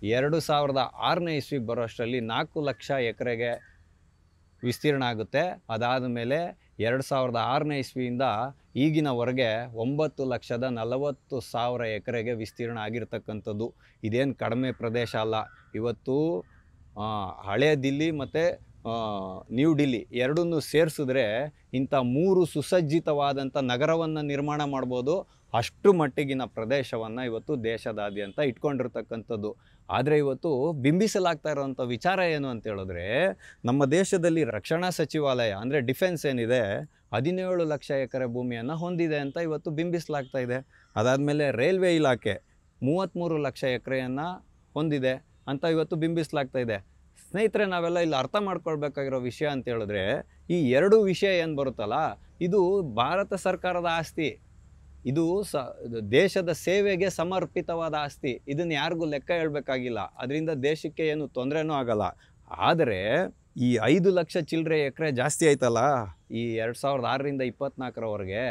2006ನೇ ಇಸ್ವಿ ಬರೋಷ್ಟರಲ್ಲಿ 4 ಲಕ್ಷ ಎಕರೆಗೆ ವಿಸ್ತೀರ್ಣ ಆಗುತ್ತೆ. ಅದಾದ ಮೇಲೆ 2006ನೇ ಇಸ್ವಿಯಿಂದ ಈಗಿನವರೆಗೆ 9,40,000 ಎಕರೆಗೆ ವಿಸ್ತೀರ್ಣ ಆಗಿರ್ತಕ್ಕಂಥದ್ದು. ಇದೇನು ಕಡಿಮೆ ಪ್ರದೇಶ ಅಲ್ಲ. ಇವತ್ತು ಹಳೆಯ ದಿಲ್ಲಿ ಮತ್ತು ನ್ಯೂ ಡಿಲ್ಲಿ ಎರಡನ್ನೂ ಸೇರಿಸಿದ್ರೆ ಇಂಥ 3 ಸುಸಜ್ಜಿತವಾದಂಥ ನಗರವನ್ನು ನಿರ್ಮಾಣ ಮಾಡ್ಬೋದು. ಅಷ್ಟು ಮಟ್ಟಿಗಿನ ಪ್ರದೇಶವನ್ನು ಇವತ್ತು ದೇಶದಾದ್ಯಂತ ಇಟ್ಕೊಂಡಿರ್ತಕ್ಕಂಥದ್ದು. ಆದರೆ ಇವತ್ತು ಬಿಂಬಿಸಲಾಗ್ತಾ ಇರೋವಂಥ ವಿಚಾರ ಏನು ಅಂತ ಹೇಳಿದ್ರೆ, ನಮ್ಮ ದೇಶದಲ್ಲಿ ರಕ್ಷಣಾ ಸಚಿವಾಲಯ ಅಂದರೆ ಡಿಫೆನ್ಸ್ ಏನಿದೆ 17 ಲಕ್ಷ ಎಕರೆ ಭೂಮಿಯನ್ನು ಹೊಂದಿದೆ ಅಂತ ಇವತ್ತು ಬಿಂಬಿಸಲಾಗ್ತಾ ಇದೆ. ಅದಾದಮೇಲೆ ರೈಲ್ವೆ ಇಲಾಖೆ 33 ಲಕ್ಷ ಎಕರೆಯನ್ನು ಹೊಂದಿದೆ ಅಂತ ಇವತ್ತು ಬಿಂಬಿಸಲಾಗ್ತಾ ಇದೆ. ಸ್ನೇಹಿತರೆ, ನಾವೆಲ್ಲ ಇಲ್ಲಿ ಅರ್ಥ ಮಾಡ್ಕೊಳ್ಬೇಕಾಗಿರೋ ವಿಷಯ ಅಂತ ಹೇಳಿದ್ರೆ, ಈ 2 ವಿಷಯ ಏನು ಬರುತ್ತಲ್ಲ, ಇದು ಭಾರತ ಸರ್ಕಾರದ ಆಸ್ತಿ. ಇದು ದೇಶದ ಸೇವೆಗೆ ಸಮರ್ಪಿತವಾದ ಆಸ್ತಿ. ಇದನ್ನು ಯಾರಿಗೂ ಲೆಕ್ಕ ಹೇಳಬೇಕಾಗಿಲ್ಲ. ಅದರಿಂದ ದೇಶಕ್ಕೆ ಏನು ತೊಂದರೆನೂ ಆಗಲ್ಲ. ಆದರೆ ಈ 5 ಲಕ್ಷ ಚಿಲ್ಲರೆ ಎಕರೆ ಜಾಸ್ತಿ ಆಯ್ತಲ್ಲ ಈ 2006ರಿಂದ 2024ರವರೆಗೆ,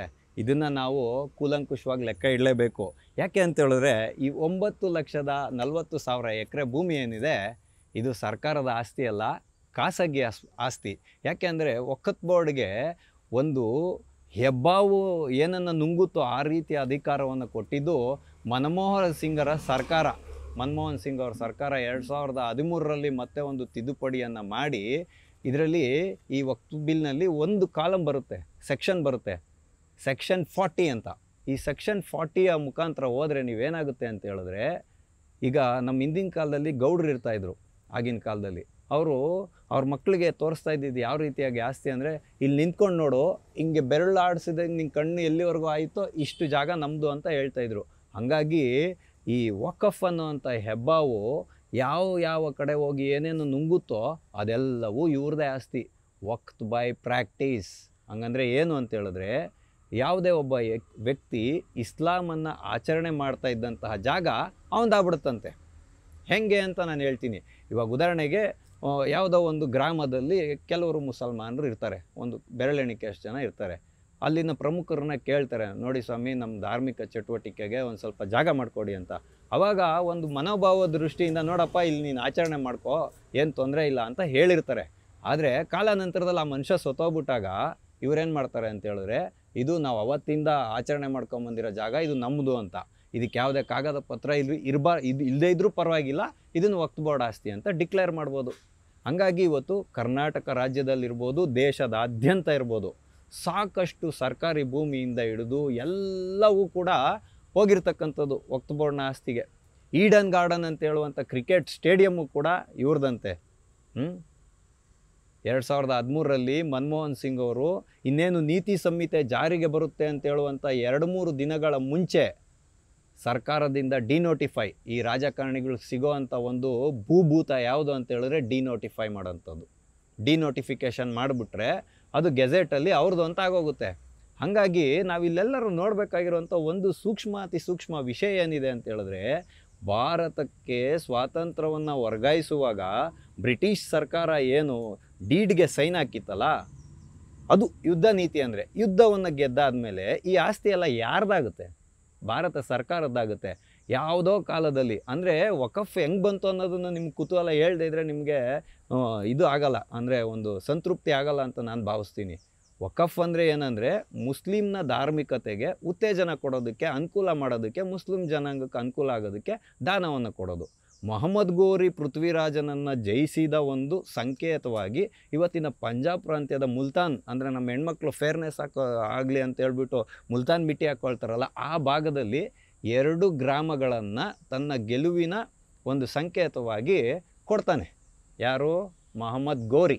ಇದನ್ನು ನಾವು ಕೂಲಂಕುಷವಾಗಿ ಲೆಕ್ಕ ಇಡಲೇಬೇಕು. ಯಾಕೆ ಅಂತ ಹೇಳಿದ್ರೆ ಈ 9,40,000 ಎಕರೆ ಭೂಮಿ ಏನಿದೆ ಇದು ಸರ್ಕಾರದ ಆಸ್ತಿ ಅಲ್ಲ, ಖಾಸಗಿ ಆಸ್ತಿ. ಯಾಕೆ ಅಂದರೆ ವಕ್ಫ್ ಬೋರ್ಡ್ಗೆ ಒಂದು ಹೆಬ್ಬಾವು ಏನನ್ನು ನುಂಗುತ್ತೋ ಆ ರೀತಿಯ ಅಧಿಕಾರವನ್ನು ಕೊಟ್ಟಿದ್ದು ಮನಮೋಹನ್ ಸಿಂಗರ ಸರ್ಕಾರ. ಮನಮೋಹನ್ ಸಿಂಗ್ ಅವರ ಸರ್ಕಾರ 2013ರಲ್ಲಿ ಮತ್ತೆ ಒಂದು ತಿದ್ದುಪಡಿಯನ್ನು ಮಾಡಿ ಇದರಲ್ಲಿ ಈ ವಕ್ಫ್ ಬಿಲ್ನಲ್ಲಿ ಒಂದು ಕಾಲಮ್ ಬರುತ್ತೆ, ಸೆಕ್ಷನ್ ಬರುತ್ತೆ, ಸೆಕ್ಷನ್ 40 ಅಂತ. ಈ ಸೆಕ್ಷನ್ 40ಯ ಮುಖಾಂತರ ಹೋದರೆ ನೀವೇನಾಗುತ್ತೆ ಅಂತ ಹೇಳಿದ್ರೆ, ಈಗ ನಮ್ಮ ಹಿಂದಿನ ಕಾಲದಲ್ಲಿ ಗೌಡ್ರು ಇರ್ತಾಯಿದ್ರು. ಆಗಿನ ಕಾಲದಲ್ಲಿ ಅವರು ಅವ್ರ ಮಕ್ಕಳಿಗೆ ತೋರಿಸ್ತಾ ಇದ್ದಿದ್ದು ಯಾವ ರೀತಿಯಾಗಿ ಆಸ್ತಿ ಅಂದರೆ, ಇಲ್ಲಿ ನಿಂತ್ಕೊಂಡು ನೋಡು, ಹಿಂಗೆ ಬೆರಳು ಆಡಿಸಿದಂಗೆ ನಿನ್ನ ಕಣ್ಣು ಎಲ್ಲಿವರೆಗೂ ಆಯಿತೋ ಇಷ್ಟು ಜಾಗ ನಮ್ಮದು ಅಂತ ಹೇಳ್ತಾಯಿದ್ರು. ಹಾಗಾಗಿ ಈ ವಕಫ್ ಅನ್ನೋವಂಥ ಹೆಬ್ಬಾವು ಯಾವ ಕಡೆ ಹೋಗಿ ಏನೇನು ನುಂಗುತ್ತೋ ಅದೆಲ್ಲವೂ ಇವ್ರದೇ ಆಸ್ತಿ. ವಕ್ತ್ ಬೈ ಪ್ರಾಕ್ಟೀಸ್ ಹಂಗಂದರೆ ಏನು ಅಂತ ಹೇಳಿದ್ರೆ, ಯಾವುದೇ ಒಬ್ಬ ವ್ಯಕ್ತಿ ಇಸ್ಲಾಮನ್ನು ಆಚರಣೆ ಮಾಡ್ತಾ ಇದ್ದಂತಹ ಜಾಗ ಅವನದಾಗ್ಬಿಡುತ್ತಂತೆ. ಹೇಗೆ ಅಂತ ನಾನು ಹೇಳ್ತೀನಿ. ಇವಾಗ ಉದಾಹರಣೆಗೆ ಯಾವುದೋ ಒಂದು ಗ್ರಾಮದಲ್ಲಿ ಕೆಲವರು ಮುಸಲ್ಮಾನರು ಇರ್ತಾರೆ, ಒಂದು ಬೆರಳೆಣಿಕೆ ಅಷ್ಟು ಜನ ಇರ್ತಾರೆ. ಅಲ್ಲಿನ ಪ್ರಮುಖರನ್ನ ಕೇಳ್ತಾರೆ, ನೋಡಿ ಸ್ವಾಮಿ ನಮ್ಮ ಧಾರ್ಮಿಕ ಚಟುವಟಿಕೆಗೆ ಒಂದು ಸ್ವಲ್ಪ ಜಾಗ ಮಾಡಿಕೊಡಿ ಅಂತ. ಆವಾಗ ಒಂದು ಮನೋಭಾವ ದೃಷ್ಟಿಯಿಂದ, ನೋಡಪ್ಪ ಇಲ್ಲಿ ನೀನು ಆಚರಣೆ ಮಾಡ್ಕೋ, ಏನು ತೊಂದರೆ ಇಲ್ಲ ಅಂತ ಹೇಳಿರ್ತಾರೆ. ಆದರೆ ಕಾಲಾನಂತರದಲ್ಲಿ ಆ ಮನುಷ್ಯ ಸತ್ತೋಗ್ಬಿಟ್ಟಾಗ ಇವರೇನು ಮಾಡ್ತಾರೆ ಅಂತ ಹೇಳಿದ್ರೆ, ಇದು ನಾವು ಅವತ್ತಿಂದ ಆಚರಣೆ ಮಾಡ್ಕೊಂಬಂದಿರೋ ಜಾಗ, ಇದು ನಮ್ಮದು ಅಂತ. ಇದಕ್ಕೆ ಯಾವುದೇ ಕಾಗದ ಪತ್ರ ಇದು ಇಲ್ಲದೇ ಇದ್ರೂ ಪರವಾಗಿಲ್ಲ, ಇದನ್ನು ವಕ್ಫ್ ಬೋರ್ಡ್ ಆಸ್ತಿ ಅಂತ ಡಿಕ್ಲೇರ್ ಮಾಡ್ಬೋದು. ಹಾಗಾಗಿ ಇವತ್ತು ಕರ್ನಾಟಕ ರಾಜ್ಯದಲ್ಲಿರ್ಬೋದು, ದೇಶದಾದ್ಯಂತ ಇರ್ಬೋದು, ಸಾಕಷ್ಟು ಸರ್ಕಾರಿ ಭೂಮಿಯಿಂದ ಹಿಡಿದು ಎಲ್ಲವೂ ಕೂಡ ಹೋಗಿರ್ತಕ್ಕಂಥದ್ದು ವಕ್ಫ್ ಬೋರ್ಡ್ನ ಆಸ್ತಿಗೆ. ಈಡನ್ ಗಾರ್ಡನ್ ಅಂತ ಹೇಳುವಂಥ ಕ್ರಿಕೆಟ್ ಸ್ಟೇಡಿಯಮ್ಮು ಕೂಡ ಇವ್ರದಂತೆ. 2013ರಲ್ಲಿ ಮನಮೋಹನ್ ಸಿಂಗ್ ಅವರು ಇನ್ನೇನು ನೀತಿ ಸಂಹಿತೆ ಜಾರಿಗೆ ಬರುತ್ತೆ ಅಂತ ಹೇಳುವಂಥ 2-3 ದಿನಗಳ ಮುಂಚೆ ಸರ್ಕಾರದಿಂದ ಡಿನೋಟಿಫೈ, ಈ ರಾಜಕಾರಣಿಗಳು ಸಿಗೋವಂಥ ಒಂದು ಭೂಭೂತ ಯಾವುದು ಅಂತ ಹೇಳಿದ್ರೆ ಡಿನೋಟಿಫೈ ಮಾಡೋಂಥದ್ದು. ಡಿನೋಟಿಫಿಕೇಷನ್ ಮಾಡಿಬಿಟ್ರೆ ಅದು ಗೆಜೆಟಲ್ಲಿ ಅವ್ರದ್ದು ಅಂತ ಆಗೋಗುತ್ತೆ. ಹಾಗಾಗಿ ನಾವಿಲ್ಲೆಲ್ಲರೂ ನೋಡಬೇಕಾಗಿರುವಂಥ ಒಂದು ಅತಿ ಸೂಕ್ಷ್ಮ ವಿಷಯ ಏನಿದೆ ಅಂತ ಹೇಳಿದ್ರೆ, ಭಾರತಕ್ಕೆ ಸ್ವಾತಂತ್ರ್ಯವನ್ನು ವರ್ಗಾಯಿಸುವಾಗ ಬ್ರಿಟಿಷ್ ಸರ್ಕಾರ ಏನು ಡೀಡ್ಗೆ ಸೈನ್ ಹಾಕಿತ್ತಲ್ಲ, ಅದು ಯುದ್ಧ ನೀತಿ. ಅಂದರೆ ಯುದ್ಧವನ್ನು ಗೆದ್ದಾದಮೇಲೆ ಈ ಆಸ್ತಿ ಎಲ್ಲ ಯಾರ್ದಾಗುತ್ತೆ? ಭಾರತ ಸರ್ಕಾರದ್ದಾಗುತ್ತೆ. ಯಾವುದೋ ಕಾಲದಲ್ಲಿ ಅಂದರೆ ವಕಫ್ ಹೆಂಗೆ ಬಂತು ಅನ್ನೋದನ್ನು ನಿಮ್ಗೆ ಕುತೂಹಲ ಹೇಳ್ದೇ ಇದ್ದರೆ ನಿಮಗೆ ಇದು ಆಗಲ್ಲ, ಅಂದರೆ ಒಂದು ಸಂತೃಪ್ತಿ ಆಗಲ್ಲ ಅಂತ ನಾನು ಭಾವಿಸ್ತೀನಿ. ವಕಫ್ ಅಂದರೆ ಏನಂದರೆ ಮುಸ್ಲಿಮ್ನ ಧಾರ್ಮಿಕತೆಗೆ ಉತ್ತೇಜನ ಕೊಡೋದಕ್ಕೆ, ಅನುಕೂಲ ಮಾಡೋದಕ್ಕೆ, ಮುಸ್ಲಿಂ ಜನಾಂಗಕ್ಕೆ ಅನುಕೂಲ ಆಗೋದಕ್ಕೆ ದಾನವನ್ನು ಕೊಡೋದು. ಮೊಹಮ್ಮದ್ ಗೋರಿ ಪೃಥ್ವಿರಾಜನನ್ನು ಜಯಿಸಿದ ಒಂದು ಸಂಕೇತವಾಗಿ ಇವತ್ತಿನ ಪಂಜಾಬ್ ಪ್ರಾಂತ್ಯದ ಮುಲ್ತಾನ್, ಅಂದರೆ ನಮ್ಮ ಹೆಣ್ಮಕ್ಳು ಫೇರ್ನೆಸ್ ಆಗಲಿ ಅಂತ ಹೇಳ್ಬಿಟ್ಟು ಮುಲ್ತಾನ್ ಮಿಟ್ಟಿ ಹಾಕ್ಕೊಳ್ತಾರಲ್ಲ, ಆ ಭಾಗದಲ್ಲಿ 2 ಗ್ರಾಮಗಳನ್ನು ತನ್ನ ಗೆಲುವಿನ ಒಂದು ಸಂಕೇತವಾಗಿ ಕೊಡ್ತಾನೆ. ಯಾರು? ಮೊಹಮ್ಮದ್ ಗೋರಿ.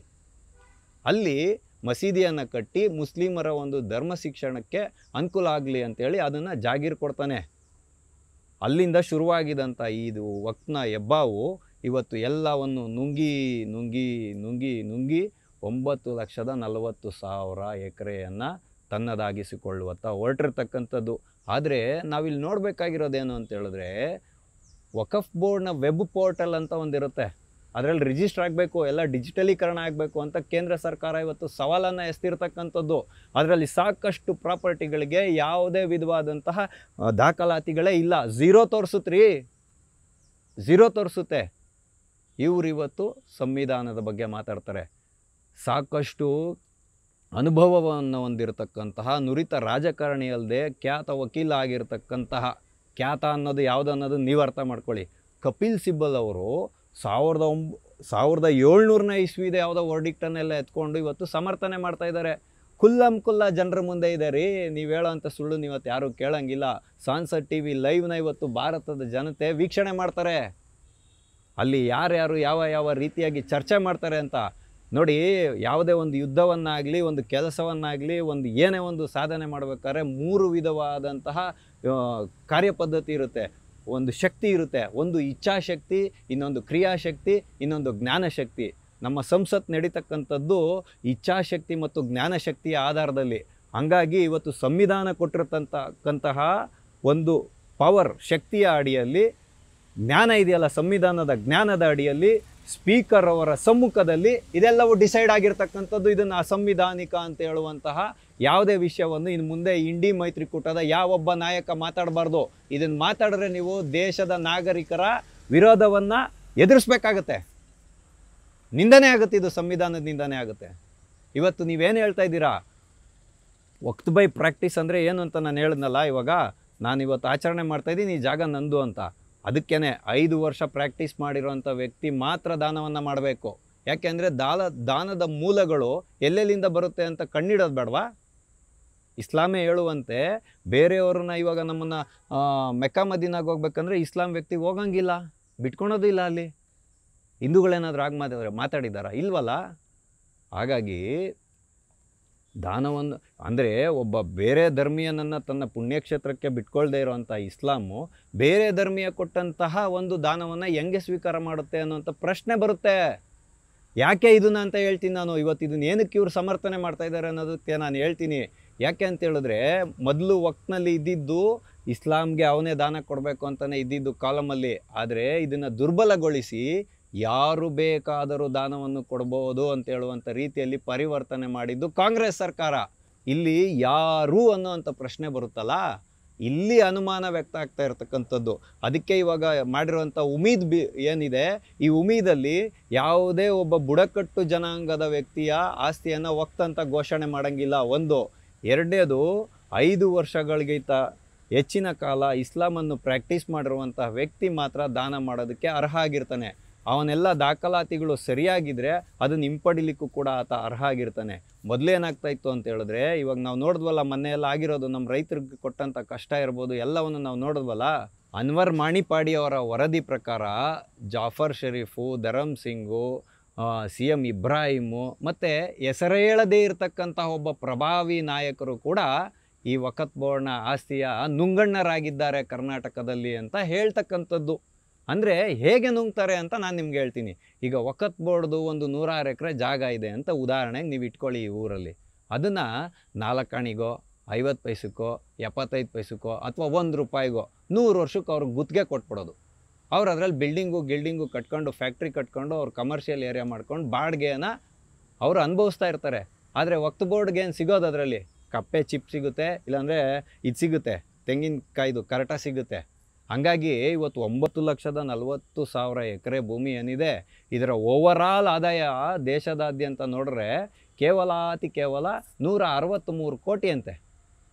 ಅಲ್ಲಿ ಮಸೀದಿಯನ್ನು ಕಟ್ಟಿ ಮುಸ್ಲಿಮರ ಒಂದು ಧರ್ಮ ಶಿಕ್ಷಣಕ್ಕೆ ಅನುಕೂಲ ಆಗಲಿ ಅಂತೇಳಿ ಅದನ್ನು ಜಾಗೀರು ಕೊಡ್ತಾನೆ. ಅಲ್ಲಿಂದ ಶುರುವಾಗಿದ್ದಂಥ ಇದು ವಕ್ಫ್ನ ಹೆಬ್ಬಾವು ಇವತ್ತು ಎಲ್ಲವನ್ನು ನುಂಗಿ 9,40,000 ಎಕರೆಯನ್ನು ತನ್ನದಾಗಿಸಿಕೊಳ್ಳುವತ್ತ ಹೊರಟಿರ್ತಕ್ಕಂಥದ್ದು. ಆದರೆ ನಾವಿಲ್ಲಿ ನೋಡಬೇಕಾಗಿರೋದೇನು ಅಂತ ಹೇಳಿದ್ರೆ, ವಕಫ್ ಬೋರ್ಡ್ನ ವೆಬ್ ಪೋರ್ಟಲ್ ಅಂತ ಒಂದಿರುತ್ತೆ, ಅದರಲ್ಲಿ ರಿಜಿಸ್ಟರ್ ಆಗಬೇಕು, ಎಲ್ಲ ಡಿಜಿಟಲೀಕರಣ ಆಗಬೇಕು ಅಂತ ಕೇಂದ್ರ ಸರ್ಕಾರ ಇವತ್ತು ಸವಾಲನ್ನು ಎಸ್ತಿರ್ತಕ್ಕಂಥದ್ದು. ಅದರಲ್ಲಿ ಸಾಕಷ್ಟು ಪ್ರಾಪರ್ಟಿಗಳಿಗೆ ಯಾವುದೇ ವಿಧವಾದಂತಹ ದಾಖಲಾತಿಗಳೇ ಇಲ್ಲ. ಝೀರೋ ತೋರಿಸುತ್ತೆ. ಇವತ್ತು ಸಂವಿಧಾನದ ಬಗ್ಗೆ ಮಾತಾಡ್ತಾರೆ. ಸಾಕಷ್ಟು ಅನುಭವವನ್ನು ಹೊಂದಿರತಕ್ಕಂತಹ ನುರಿತ ರಾಜಕಾರಣಿಯಲ್ಲದೆ ಖ್ಯಾತ ವಕೀಲ ಆಗಿರ್ತಕ್ಕಂತಹ, ಖ್ಯಾತ ಅನ್ನೋದು ಯಾವುದನ್ನೋದು ನೀವು ಅರ್ಥ ಮಾಡ್ಕೊಳ್ಳಿ, ಕಪಿಲ್ ಸಿಬ್ಬಲ್ ಅವರು 1700ನೇ ಇಸ್ವಿದೆ ಯಾವುದೋ ವರ್ಡಿಕ್ಟನ್ನೆಲ್ಲ ಎತ್ಕೊಂಡು ಇವತ್ತು ಸಮರ್ಥನೆ ಮಾಡ್ತಾ ಇದ್ದಾರೆ. ಖುಲ್ಲ ಜನರ ಮುಂದೆ ಇದೆ ರೀ, ನೀವು ಹೇಳೋವಂಥ ಸುಳ್ಳು ನೀವತ್ತು ಯಾರೂ ಕೇಳೋಂಗಿಲ್ಲ. ಸಾನ್ಸರ್ TV ಲೈವ್ನ ಇವತ್ತು ಭಾರತದ ಜನತೆ ವೀಕ್ಷಣೆ ಮಾಡ್ತಾರೆ. ಅಲ್ಲಿ ಯಾರ್ಯಾರು ಯಾವ ರೀತಿಯಾಗಿ ಚರ್ಚೆ ಮಾಡ್ತಾರೆ ಅಂತ ನೋಡಿ. ಯಾವುದೇ ಒಂದು ಯುದ್ಧವನ್ನಾಗಲಿ, ಒಂದು ಕೆಲಸವನ್ನಾಗಲಿ, ಏನೇ ಒಂದು ಸಾಧನೆ ಮಾಡಬೇಕಾದ್ರೆ 3 ವಿಧವಾದಂತಹ ಕಾರ್ಯಪದ್ಧತಿ ಇರುತ್ತೆ. ಒಂದು ಶಕ್ತಿ ಇರುತ್ತೆ, ಒಂದು ಇಚ್ಛಾಶಕ್ತಿ, ಇನ್ನೊಂದು ಕ್ರಿಯಾಶಕ್ತಿ, ಇನ್ನೊಂದು ಜ್ಞಾನಶಕ್ತಿ. ನಮ್ಮ ಸಂಸತ್ ನಡೀತಕ್ಕಂಥದ್ದು ಇಚ್ಛಾಶಕ್ತಿ ಮತ್ತು ಜ್ಞಾನಶಕ್ತಿಯ ಆಧಾರದಲ್ಲಿ. ಹಾಗಾಗಿ ಇವತ್ತು ಸಂವಿಧಾನ ಕೊಟ್ಟಿರತಕ್ಕಂತಹ ಒಂದು ಪವರ್ ಶಕ್ತಿಯ ಅಡಿಯಲ್ಲಿ ಜ್ಞಾನ ಇದೆಯಲ್ಲ, ಸಂವಿಧಾನದ ಜ್ಞಾನದ ಅಡಿಯಲ್ಲಿ ಸ್ಪೀಕರ್ ಅವರ ಸಮ್ಮುಖದಲ್ಲಿ ಇದೆಲ್ಲವೂ ಡಿಸೈಡ್ ಆಗಿರ್ತಕ್ಕಂಥದ್ದು. ಇದನ್ನು ಅಸಂವಿಧಾನಿಕ ಅಂತ ಹೇಳುವಂತಹ ಯಾವುದೇ ವಿಷಯವನ್ನು ಇನ್ನು ಮುಂದೆ ಇಂಡಿ ಮೈತ್ರಿಕೂಟದ ಯಾವೊಬ್ಬ ನಾಯಕ ಮಾತಾಡಬಾರ್ದು. ಇದನ್ನು ಮಾತಾಡಿದ್ರೆ ನೀವು ದೇಶದ ನಾಗರಿಕರ ವಿರೋಧವನ್ನು ಎದುರಿಸ್ಬೇಕಾಗತ್ತೆ, ನಿಂದನೆ ಆಗುತ್ತೆ, ಇದು ಸಂವಿಧಾನದ ನಿಂದನೆ ಆಗುತ್ತೆ. ಇವತ್ತು ನೀವೇನು ಹೇಳ್ತಾ ಇದ್ದೀರಾ, ವಕ್ಫ್ ಬೈ ಪ್ರಾಕ್ಟೀಸ್ ಅಂದರೆ ಏನು ಅಂತ ನಾನು ಹೇಳಿದ್ನಲ್ಲ, ಇವಾಗ ನಾನಿವತ್ತು ಆಚರಣೆ ಮಾಡ್ತಾಯಿದ್ದೀನಿ, ಈ ಜಾಗ ನಂದು ಅಂತ. ಅದಕ್ಕೇ 5 ವರ್ಷ ಪ್ರಾಕ್ಟೀಸ್ ಮಾಡಿರೋಂಥ ವ್ಯಕ್ತಿ ಮಾತ್ರ ದಾನವನ್ನು ಮಾಡಬೇಕು. ಯಾಕೆಂದರೆ ದಾನದ ಮೂಲಗಳು ಎಲ್ಲೆಲ್ಲಿಂದ ಬರುತ್ತೆ ಅಂತ ಕಂಡಿಡೋದು ಬೇಡವಾ? ಇಸ್ಲಾಮೇ ಹೇಳುವಂತೆ ಬೇರೆಯವ್ರನ್ನ ಇವಾಗ ನಮ್ಮನ್ನು ಮೆಕ್ಕಾ ಮದೀನಾಗೆ ಹೋಗ್ಬೇಕಂದ್ರೆ ಇಸ್ಲಾಂ ವ್ಯಕ್ತಿಗೆ ಹೋಗಂಗಿಲ್ಲ, ಬಿಟ್ಕೊಳೋದು ಇಲ್ಲ. ಅಲ್ಲಿ ಹಿಂದೂಗಳೇನಾದರೂ ಆಗಿ ಮಾತಾಡಿದಾರಾ? ಇಲ್ವಲ್ಲ. ಹಾಗಾಗಿ ದಾನವನ್ನು ಅಂದರೆ ಒಬ್ಬ ಬೇರೆ ಧರ್ಮೀಯನನ್ನು ತನ್ನ ಪುಣ್ಯಕ್ಷೇತ್ರಕ್ಕೆ ಬಿಟ್ಕೊಳ್ದೇ ಇರೋವಂಥ ಇಸ್ಲಾಮು ಬೇರೆ ಧರ್ಮೀಯ ಕೊಟ್ಟಂತಹ ಒಂದು ದಾನವನ್ನು ಹೆಂಗೆ ಸ್ವೀಕಾರ ಮಾಡುತ್ತೆ ಅನ್ನೋಂಥ ಪ್ರಶ್ನೆ ಬರುತ್ತೆ. ಯಾಕೆ ಇದನ್ನ ಅಂತ ಹೇಳ್ತೀನಿ ನಾನು. ಇವತ್ತು ಇದನ್ನ ಏನಕ್ಕೆ ಇವ್ರು ಸಮರ್ಥನೆ ಮಾಡ್ತಾ ಇದ್ದಾರೆ ಅನ್ನೋದಕ್ಕೆ ನಾನು ಹೇಳ್ತೀನಿ. ಯಾಕೆ ಅಂತ ಹೇಳಿದ್ರೆ, ಮೊದಲು ವಕ್ತ್ನಲ್ಲಿ ಇದ್ದಿದ್ದು ಇಸ್ಲಾಂಗೆ ಅವನೇ ದಾನ ಕೊಡಬೇಕು ಅಂತಲೇ ಇದ್ದಿದ್ದು ಕಾಲಮಲ್ಲಿ. ಆದರೆ ಇದನ್ನು ದುರ್ಬಲಗೊಳಿಸಿ ಯಾರು ಬೇಕಾದರೂ ದಾನವನ್ನು ಕೊಡ್ಬೋದು ಅಂತ ಹೇಳುವಂಥ ರೀತಿಯಲ್ಲಿ ಪರಿವರ್ತನೆ ಮಾಡಿದ್ದು ಕಾಂಗ್ರೆಸ್ ಸರ್ಕಾರ. ಇಲ್ಲಿ ಯಾರು ಅನ್ನೋವಂಥ ಪ್ರಶ್ನೆ ಬರುತ್ತಲ್ಲ, ಇಲ್ಲಿ ಅನುಮಾನ ವ್ಯಕ್ತ ಆಗ್ತಾ ಇರತಕ್ಕಂಥದ್ದು. ಅದಕ್ಕೆ ಇವಾಗ ಮಾಡಿರುವಂಥ ಉಮೀದ್ ಏನಿದೆ, ಈ ಉಮೀದಲ್ಲಿ ಯಾವುದೇ ಒಬ್ಬ ಬುಡಕಟ್ಟು ಜನಾಂಗದ ವ್ಯಕ್ತಿಯ ಆಸ್ತಿಯನ್ನು ವಕ್ತ್ ಅಂತ ಘೋಷಣೆ ಮಾಡೋಂಗಿಲ್ಲ. ಒಂದು. ಎರಡನೇದು, 5 ವರ್ಷಗಳಿಗಿಂತ ಹೆಚ್ಚಿನ ಕಾಲ ಇಸ್ಲಾಮನ್ನು ಪ್ರಾಕ್ಟೀಸ್ ಮಾಡಿರುವಂಥ ವ್ಯಕ್ತಿ ಮಾತ್ರ ದಾನ ಮಾಡೋದಕ್ಕೆ ಅರ್ಹ ಆಗಿರ್ತಾನೆ. ಅವನೆಲ್ಲ ದಾಖಲಾತಿಗಳು ಸರಿಯಾಗಿದ್ದರೆ ಅದನ್ನು ಹಿಂಪಡಿಲಿಕ್ಕೂ ಕೂಡ ಆತ ಅರ್ಹ ಆಗಿರ್ತಾನೆ. ಮೊದಲೇನಾಗ್ತಾ ಇತ್ತು ಅಂತ ಹೇಳಿದ್ರೆ, ಇವಾಗ ನಾವು ನೋಡಿದ್ವಲ್ಲ ಮೊನ್ನೆ ಎಲ್ಲ ಆಗಿರೋದು, ನಮ್ಮ ರೈತರಿಗೆ ಕೊಟ್ಟಂಥ ಕಷ್ಟ ಇರ್ಬೋದು, ಎಲ್ಲವನ್ನು ನಾವು ನೋಡಿದ್ವಲ್ಲ. ಅನ್ವರ್ ಮಾಣಿಪಾಡಿ ಅವರ ವರದಿ ಪ್ರಕಾರ ಜಾಫರ್ ಶರೀಫು, ಧರಮ್ ಸಿಂಗು, CM ಇಬ್ರಾಹಿಮು ಮತ್ತು ಹೆಸರು ಹೇಳದೇ ಇರತಕ್ಕಂಥ ಒಬ್ಬ ಪ್ರಭಾವಿ ನಾಯಕರು ಕೂಡ ಈ ವಕಫ್ ಬೋರ್ಡ್ನ ಆಸ್ತಿಯ ನುಂಗಣ್ಣರಾಗಿದ್ದಾರೆ ಕರ್ನಾಟಕದಲ್ಲಿ ಅಂತ ಹೇಳ್ತಕ್ಕಂಥದ್ದು. ಅಂದರೆ ಹೇಗೆ ನುಂಗ್ತಾರೆ ಅಂತ ನಾನು ನಿಮ್ಗೆ ಹೇಳ್ತೀನಿ. ಈಗ ವಕಫ್ ಬೋರ್ಡ್ದು ಒಂದು 106 ಎಕರೆ ಜಾಗ ಇದೆ ಅಂತ ಉದಾಹರಣೆಗೆ ನೀವು ಇಟ್ಕೊಳ್ಳಿ ಈ ಊರಲ್ಲಿ. ಅದನ್ನು 4 ಆಣಿಗೋ 50 ಪೈಸಕ್ಕೋ 75 ಪೈಸಕ್ಕೋ ಅಥವಾ ₹1 100 ವರ್ಷಕ್ಕೆ ಅವ್ರಿಗೆ ಗುತ್ತಿಗೆ ಕೊಟ್ಬಿಡೋದು. ಅವ್ರು ಅದರಲ್ಲಿ ಗಿಲ್ಡಿಂಗು ಕಟ್ಕೊಂಡು, ಫ್ಯಾಕ್ಟ್ರಿ ಕಟ್ಕೊಂಡು, ಅವ್ರು ಕಮರ್ಷಿಯಲ್ ಏರಿಯಾ ಮಾಡ್ಕೊಂಡು ಬಾಡಿಗೆನ ಅವರು ಅನುಭವಿಸ್ತಾ ಇರ್ತಾರೆ. ಆದರೆ ವಕ್ಫ್ ಬೋರ್ಡ್ಗೆ ಏನು ಸಿಗೋದು? ಅದರಲ್ಲಿ ಕಪ್ಪೆ ಚಿಪ್ ಸಿಗುತ್ತೆ, ಇಲ್ಲಾಂದರೆ ಇದು ಸಿಗುತ್ತೆ, ತೆಂಗಿನಕಾಯ್ದು ಕರಟ ಸಿಗುತ್ತೆ. ಹಂಗಾಗಿ ಇವತ್ತು 9,40,000 ಎಕರೆ ಭೂಮಿ ಏನಿದೆ, ಇದರ ಓವರಾಲ್ ಆದಾಯ ದೇಶದಾದ್ಯಂತ ನೋಡಿದ್ರೆ ಕೇವಲ 163 ಕೋಟಿ ಅಂತೆ.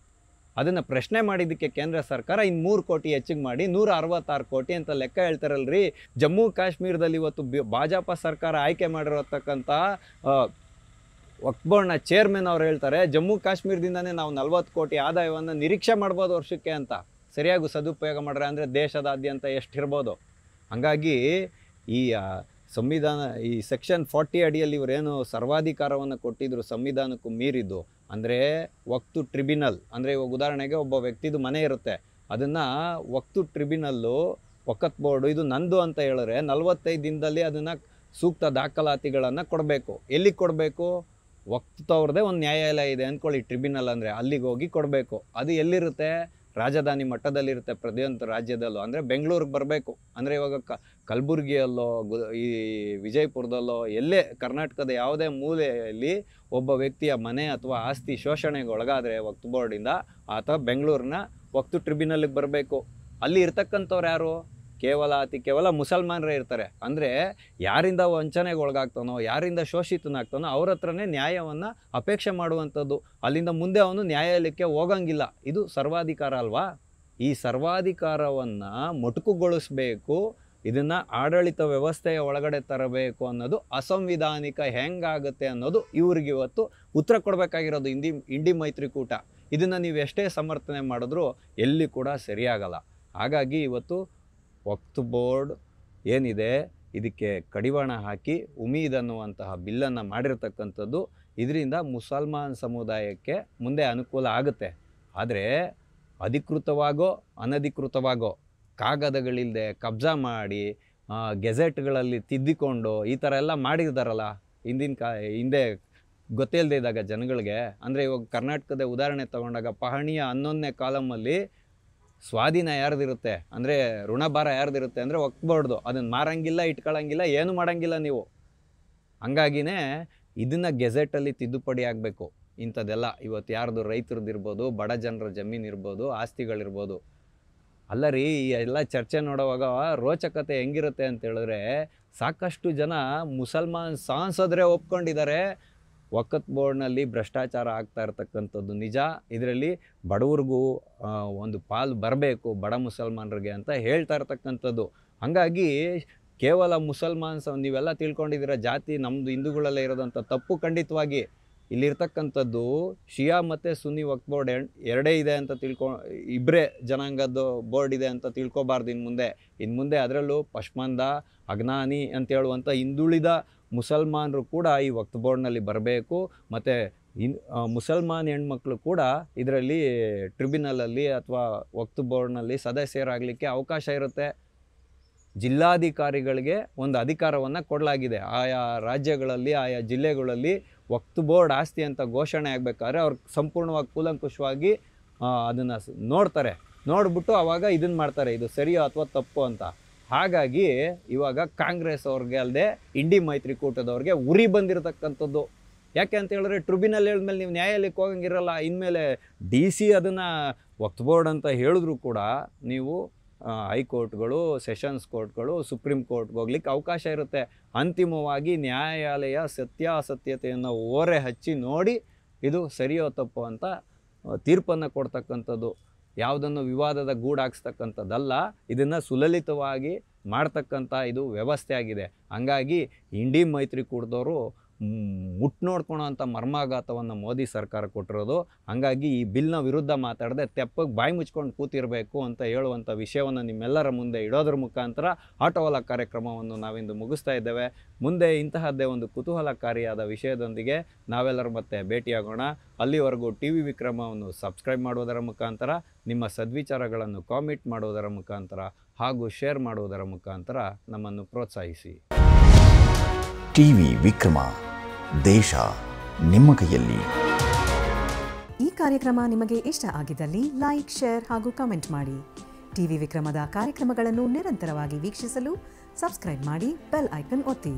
ಅದನ್ನು ಪ್ರಶ್ನೆ ಮಾಡಿದ್ದಕ್ಕೆ ಕೇಂದ್ರ ಸರ್ಕಾರ ಇನ್ನು 3 ಕೋಟಿ ಹೆಚ್ಚಿಗೆ ಮಾಡಿ 166 ಕೋಟಿ ಅಂತ ಲೆಕ್ಕ ಹೇಳ್ತಾರಲ್ರಿ. ಜಮ್ಮು ಕಾಶ್ಮೀರದಲ್ಲಿ ಇವತ್ತು ಭಾಜಪ ಸರ್ಕಾರ ಆಯ್ಕೆ ಮಾಡಿರತಕ್ಕಂಥ ವಕ್ಫ್ ಬೋರ್ಡ್ನ ಚೇರ್ಮನ್ ಅವ್ರು ಹೇಳ್ತಾರೆ, ಜಮ್ಮು ಕಾಶ್ಮೀರದಿಂದನೇ ನಾವು 40 ಕೋಟಿ ಆದಾಯವನ್ನು ನಿರೀಕ್ಷೆ ಮಾಡ್ಬೋದು ವರ್ಷಕ್ಕೆ ಅಂತ. ಸರಿಯಾಗಿ ಸದುಪಯೋಗ ಮಾಡ್ರೆ ಅಂದರೆ ದೇಶದಾದ್ಯಂತ ಎಷ್ಟಿರ್ಬೋದು. ಹಾಗಾಗಿ ಈ ಸಂವಿಧಾನ, ಈ ಸೆಕ್ಷನ್ 40 ಅಡಿಯಲ್ಲಿ ಇವರೇನು ಸರ್ವಾಧಿಕಾರವನ್ನು ಕೊಟ್ಟಿದ್ರು ಸಂವಿಧಾನಕ್ಕೂ ಮೀರಿದ್ದು. ಅಂದರೆ ವಕ್ಫ್ ಟ್ರಿಬ್ಯುನಲ್ ಅಂದರೆ, ಇವಾಗ ಉದಾಹರಣೆಗೆ ಒಬ್ಬ ವ್ಯಕ್ತಿದು ಮನೆ ಇರುತ್ತೆ, ಅದನ್ನು ವಕ್ಫ್ ಟ್ರಿಬ್ಯುನಲ್ಲು ವಕಫ್ ಬೋರ್ಡು ಇದು ನಂದು ಅಂತ ಹೇಳಿದ್ರೆ 45 ದಿನದಲ್ಲಿ ಅದನ್ನು ಸೂಕ್ತ ದಾಖಲಾತಿಗಳನ್ನು ಕೊಡಬೇಕು. ಎಲ್ಲಿಗೆ ಕೊಡಬೇಕು? ವಕ್ಫ್ ಅವ್ರದ್ದೇ ಒಂದು ನ್ಯಾಯಾಲಯ ಇದೆ ಅಂದ್ಕೊಳ್ಳಿ, ಟ್ರಿಬ್ಯುನಲ್ ಅಂದರೆ, ಅಲ್ಲಿಗೆ ಹೋಗಿ ಕೊಡಬೇಕು. ಅದು ಎಲ್ಲಿರುತ್ತೆ? ರಾಜಧಾನಿ ಮಟ್ಟದಲ್ಲಿರುತ್ತೆ, ಪ್ರತಿಯೊಂದು ರಾಜ್ಯದಲ್ಲೂ. ಅಂದರೆ ಬೆಂಗಳೂರಿಗೆ ಬರಬೇಕು. ಅಂದರೆ ಇವಾಗ ಕಲಬುರಗಿಯಲ್ಲೋ ಈ ವಿಜಯಪುರದಲ್ಲೋ ಎಲ್ಲೇ ಕರ್ನಾಟಕದ ಯಾವುದೇ ಮೂಲೆಯಲ್ಲಿ ಒಬ್ಬ ವ್ಯಕ್ತಿಯ ಮನೆ ಅಥವಾ ಆಸ್ತಿ ಶೋಷಣೆಗೆ ಒಳಗಾದರೆ ವಕ್ಫ್ ಬೋರ್ಡಿಂದ, ಆತ ಬೆಂಗಳೂರಿನ ವಕ್ಫ್ ಟ್ರಿಬ್ಯುನಲ್ಗೆ ಬರಬೇಕು. ಅಲ್ಲಿ ಇರ್ತಕ್ಕಂಥವ್ರು ಯಾರು? ಕೇವಲ ಮುಸಲ್ಮಾನರೇ ಇರ್ತಾರೆ. ಅಂದರೆ ಯಾರಿಂದ ವಂಚನೆಗೆ ಒಳಗಾಗ್ತಾನೋ, ಯಾರಿಂದ ಶೋಷಿತನಾಗ್ತಾನೋ ಅವ್ರ ಹತ್ರನೇ ನ್ಯಾಯವನ್ನು ಅಪೇಕ್ಷೆ ಮಾಡುವಂಥದ್ದು. ಅಲ್ಲಿಂದ ಮುಂದೆ ಅವನು ನ್ಯಾಯಾಲಯಕ್ಕೆ ಹೋಗಂಗಿಲ್ಲ. ಇದು ಸರ್ವಾಧಿಕಾರ ಅಲ್ವಾ? ಈ ಸರ್ವಾಧಿಕಾರವನ್ನು ಮೊಟಕುಗೊಳಿಸಬೇಕು, ಇದನ್ನು ಆಡಳಿತ ವ್ಯವಸ್ಥೆಯ ಒಳಗಡೆ ತರಬೇಕು ಅನ್ನೋದು ಅಸಂವಿಧಾನಿಕ. ಹೆಂಗಾಗುತ್ತೆ ಅನ್ನೋದು ಇವ್ರಿಗೆ ಇವತ್ತು ಉತ್ತರ ಕೊಡಬೇಕಾಗಿರೋದು ಇಂಡಿ ಮೈತ್ರಿಕೂಟ. ಇದನ್ನು ನೀವು ಎಷ್ಟೇ ಸಮರ್ಥನೆ ಮಾಡಿದ್ರೂ ಎಲ್ಲಿ ಕೂಡ ಸರಿಯಾಗಲ್ಲ. ಹಾಗಾಗಿ ಇವತ್ತು ವಕ್ಫ್ ಬೋರ್ಡ್ ಏನಿದೆ ಇದಕ್ಕೆ ಕಡಿವಾಣ ಹಾಕಿ ಉಮೀದ್ ಅನ್ನುವಂತಹ ಬಿಲ್ಲನ್ನು ಮಾಡಿರ್ತಕ್ಕಂಥದ್ದು. ಇದರಿಂದ ಮುಸಲ್ಮಾನ್ ಸಮುದಾಯಕ್ಕೆ ಮುಂದೆ ಅನುಕೂಲ ಆಗುತ್ತೆ. ಆದರೆ ಅಧಿಕೃತವಾಗೋ ಅನಧಿಕೃತವಾಗೋ ಕಾಗದಗಳಿಲ್ಲದೆ ಕಬ್ಜಾ ಮಾಡಿ ಗೆಜೆಟ್ಗಳಲ್ಲಿ ತಿದ್ದಿಕೊಂಡು ಈ ಥರ ಎಲ್ಲ ಮಾಡಿದಾರಲ್ಲ ಹಿಂದೆ ಗೊತ್ತಿಲ್ಲದೆ ಇದ್ದಾಗ ಜನಗಳಿಗೆ. ಅಂದರೆ ಇವಾಗ ಕರ್ನಾಟಕದ ಉದಾಹರಣೆ ತಗೊಂಡಾಗ ಪಹಣಿಯ 11ನೇ ಕಾಲಮಲ್ಲಿ ಸ್ವಾಧೀನ ಯಾರ್ದಿರುತ್ತೆ ಅಂದರೆ ಋಣಭಾರ ಯಾರ್ದಿರುತ್ತೆ ಅಂದರೆ ವಕ್ಫ್ ಬೋರ್ಡ್ದು. ಅದನ್ನು ಮಾರಂಗಿಲ್ಲ, ಇಟ್ಕೊಳ್ಳಂಗಿಲ್ಲ, ಏನು ಮಾಡೋಂಗಿಲ್ಲ ನೀವು. ಹಂಗಾಗಿನೇ ಇದನ್ನು ಗೆಜೆಟಲ್ಲಿ ತಿದ್ದುಪಡಿ ಆಗಬೇಕು. ಇಂಥದ್ದೆಲ್ಲ ಇವತ್ತು ಯಾರ್ದು ರೈತರದ್ದಿರ್ಬೋದು, ಬಡ ಜನರ ಜಮೀನು ಇರ್ಬೋದು, ಆಸ್ತಿಗಳಿರ್ಬೋದು. ಅಲ್ಲ ರೀ, ಈ ಎಲ್ಲ ಚರ್ಚೆ ನೋಡುವಾಗ ರೋಚಕತೆ ಹೆಂಗಿರುತ್ತೆ ಅಂತ ಹೇಳಿದ್ರೆ, ಸಾಕಷ್ಟು ಜನ ಮುಸಲ್ಮಾನ್ ಸಾಂಸದರೇ ಒಪ್ಕೊಂಡಿದ್ದಾರೆ ವಕಫ್ ಬೋರ್ಡ್ನಲ್ಲಿ ಭ್ರಷ್ಟಾಚಾರ ಆಗ್ತಾ ಇರ್ತಕ್ಕಂಥದ್ದು ನಿಜ. ಇದರಲ್ಲಿ ಬಡವ್ರಿಗೂ ಒಂದು ಪಾಲು ಬರಬೇಕು, ಬಡ ಮುಸಲ್ಮಾನರಿಗೆ ಅಂತ ಹೇಳ್ತಾ ಇರ್ತಕ್ಕಂಥದ್ದು. ಹಾಗಾಗಿ ಕೇವಲ ಮುಸಲ್ಮಾನ್ಸ್ ನೀವೆಲ್ಲ ತಿಳ್ಕೊಂಡಿದ್ದೀರ ಜಾತಿ ನಮ್ಮದು ಹಿಂದೂಗಳಲ್ಲೇ ಇರೋದಂಥ ತಪ್ಪು ಖಂಡಿತವಾಗಿ. ಇಲ್ಲಿರ್ತಕ್ಕಂಥದ್ದು ಶಿಯಾ ಮತ್ತು ಸುನ್ನಿ ವಕ್ಫ್ ಬೋರ್ಡ್ ಎರಡೇ ಇದೆ ಅಂತ ಇಬ್ಬರೇ ಜನಾಂಗದ ಬೋರ್ಡ್ ಇದೆ ಅಂತ ತಿಳ್ಕೊಬಾರ್ದು ಇನ್ನು ಮುಂದೆ ಅದರಲ್ಲೂ ಪಶ್ಮಂದ ಅಗ್ನಾನಿ ಅಂತ ಹೇಳುವಂಥ ಹಿಂದುಳಿದ ಮುಸಲ್ಮಾನರು ಕೂಡ ಈ ವಕ್ಫ್ ಬೋರ್ಡ್ನಲ್ಲಿ ಬರಬೇಕು. ಮತ್ತು ಮುಸಲ್ಮಾನ್ ಹೆಣ್ಮಕ್ಳು ಕೂಡ ಇದರಲ್ಲಿ ಟ್ರಿಬ್ಯುನಲಲ್ಲಿ ಅಥವಾ ವಕ್ಫ್ ಬೋರ್ಡ್ನಲ್ಲಿ ಸದಸ್ಯರಾಗಲಿಕ್ಕೆ ಅವಕಾಶ ಇರುತ್ತೆ. ಜಿಲ್ಲಾಧಿಕಾರಿಗಳಿಗೆ ಒಂದು ಅಧಿಕಾರವನ್ನು ಕೊಡಲಾಗಿದೆ. ಆಯಾ ರಾಜ್ಯಗಳಲ್ಲಿ ಆಯಾ ಜಿಲ್ಲೆಗಳಲ್ಲಿ ವಕ್ಫ್ ಬೋರ್ಡ್ ಆಸ್ತಿ ಅಂತ ಘೋಷಣೆ ಆಗಬೇಕಾದ್ರೆ ಅವ್ರು ಸಂಪೂರ್ಣವಾಗಿ ಕೂಲಂಕುಷವಾಗಿ ಅದನ್ನು ನೋಡಿಬಿಟ್ಟು ಆವಾಗ ಇದನ್ನು ಮಾಡ್ತಾರೆ, ಇದು ಸರಿಯೋ ಅಥವಾ ತಪ್ಪು ಅಂತ. ಹಾಗಾಗಿ ಇವಾಗ ಕಾಂಗ್ರೆಸ್ ಅವ್ರಿಗೆ ಅಲ್ಲದೆ ಇಂಡಿ ಮೈತ್ರಿಕೂಟದವ್ರಿಗೆ ಉರಿ ಬಂದಿರತಕ್ಕಂಥದ್ದು. ಯಾಕೆ ಅಂತ ಹೇಳಿದ್ರೆ ಟ್ರಿಬ್ಯುನಲ್ ಹೇಳಿದ್ಮೇಲೆ ನೀವು ನ್ಯಾಯಾಲಯಕ್ಕೆ ಹೋಗಂಗಿರಲ್ಲ. ಇನ್ಮೇಲೆ DC ಅದನ್ನು ವಕ್ಫ್ ಬೋರ್ಡ್ ಅಂತ ಹೇಳಿದ್ರು ಕೂಡ ನೀವು ಹೈಕೋರ್ಟ್ಗಳು, ಸೆಷನ್ಸ್ ಕೋರ್ಟ್ಗಳು, ಸುಪ್ರೀಂ ಕೋರ್ಟ್ಗೆ ಹೋಗ್ಲಿಕ್ಕೆ ಅವಕಾಶ ಇರುತ್ತೆ. ಅಂತಿಮವಾಗಿ ನ್ಯಾಯಾಲಯ ಸತ್ಯಾಸತ್ಯತೆಯನ್ನು ಓರೆ ಹಚ್ಚಿ ನೋಡಿ ಇದು ಸರಿಯೋ ತಪ್ಪು ಅಂತ ತೀರ್ಪನ್ನು ಕೊಡ್ತಕ್ಕಂಥದ್ದು. ಯಾವುದನ್ನು ವಿವಾದದ ಗೂಡಾಗಿಸ್ತಕ್ಕಂಥದ್ದಲ್ಲ, ಇದನ್ನು ಸುಲಲಿತವಾಗಿ ಮಾಡ್ತಕ್ಕಂಥ ಇದು ವ್ಯವಸ್ಥೆ ಆಗಿದೆ. ಹಂಗಾಗಿ ಇಂಡಿ ಮೈತ್ರಿಕೂಟದವರು ನೋಡ್ಕೊಳೋ ಅಂಥ ಮರ್ಮಾಘಾತವನ್ನು ಮೋದಿ ಸರ್ಕಾರ ಕೊಟ್ಟಿರೋದು. ಹಂಗಾಗಿ ಈ ಬಿಲ್ನ ವಿರುದ್ಧ ಮಾತಾಡದೆ ತೆಪ್ಪಗೆ ಬಾಯಿ ಮುಚ್ಕೊಂಡು ಕೂತಿರಬೇಕು ಅಂತ ಹೇಳುವಂಥ ವಿಷಯವನ್ನು ನಿಮ್ಮೆಲ್ಲರ ಮುಂದೆ ಇಡೋದ್ರ ಮುಖಾಂತರ ಆಟೋವಾಲ ಕಾರ್ಯಕ್ರಮವನ್ನು ನಾವಿಂದು ಮುಗಿಸ್ತಾ ಇದ್ದೇವೆ. ಮುಂದೆ ಇಂತಹದ್ದೇ ಒಂದು ಕುತೂಹಲಕಾರಿಯಾದ ವಿಷಯದೊಂದಿಗೆ ನಾವೆಲ್ಲರೂ ಮತ್ತೆ ಭೇಟಿಯಾಗೋಣ. ಅಲ್ಲಿವರೆಗೂ TV ವಿಕ್ರಮವನ್ನು ಸಬ್ಸ್ಕ್ರೈಬ್ ಮಾಡುವುದರ ಮುಖಾಂತರ, ನಿಮ್ಮ ಸದ್ವಿಚಾರಗಳನ್ನು ಕಾಮೆಂಟ್ ಮಾಡುವುದರ ಮುಖಾಂತರ ಹಾಗೂ ಶೇರ್ ಮಾಡುವುದರ ಮುಖಾಂತರ ನಮ್ಮನ್ನು ಪ್ರೋತ್ಸಾಹಿಸಿ. TV ವಿಕ್ರಮ, ದೇಶ ನಿಮ್ಮ ಕೈಯಲ್ಲಿ. ಈ ಕಾರ್ಯಕ್ರಮ ನಿಮಗೆ ಇಷ್ಟ ಆಗಿದ್ದಲ್ಲಿ ಲೈಕ್, ಶೇರ್ ಹಾಗೂ ಕಮೆಂಟ್ ಮಾಡಿ. TV ವಿಕ್ರಮದ ಕಾರ್ಯಕ್ರಮಗಳನ್ನು ನಿರಂತರವಾಗಿ ವೀಕ್ಷಿಸಲು ಸಬ್ಸ್ಕ್ರೈಬ್ ಮಾಡಿ, ಬೆಲ್ ಐಕನ್ ಒತ್ತಿ.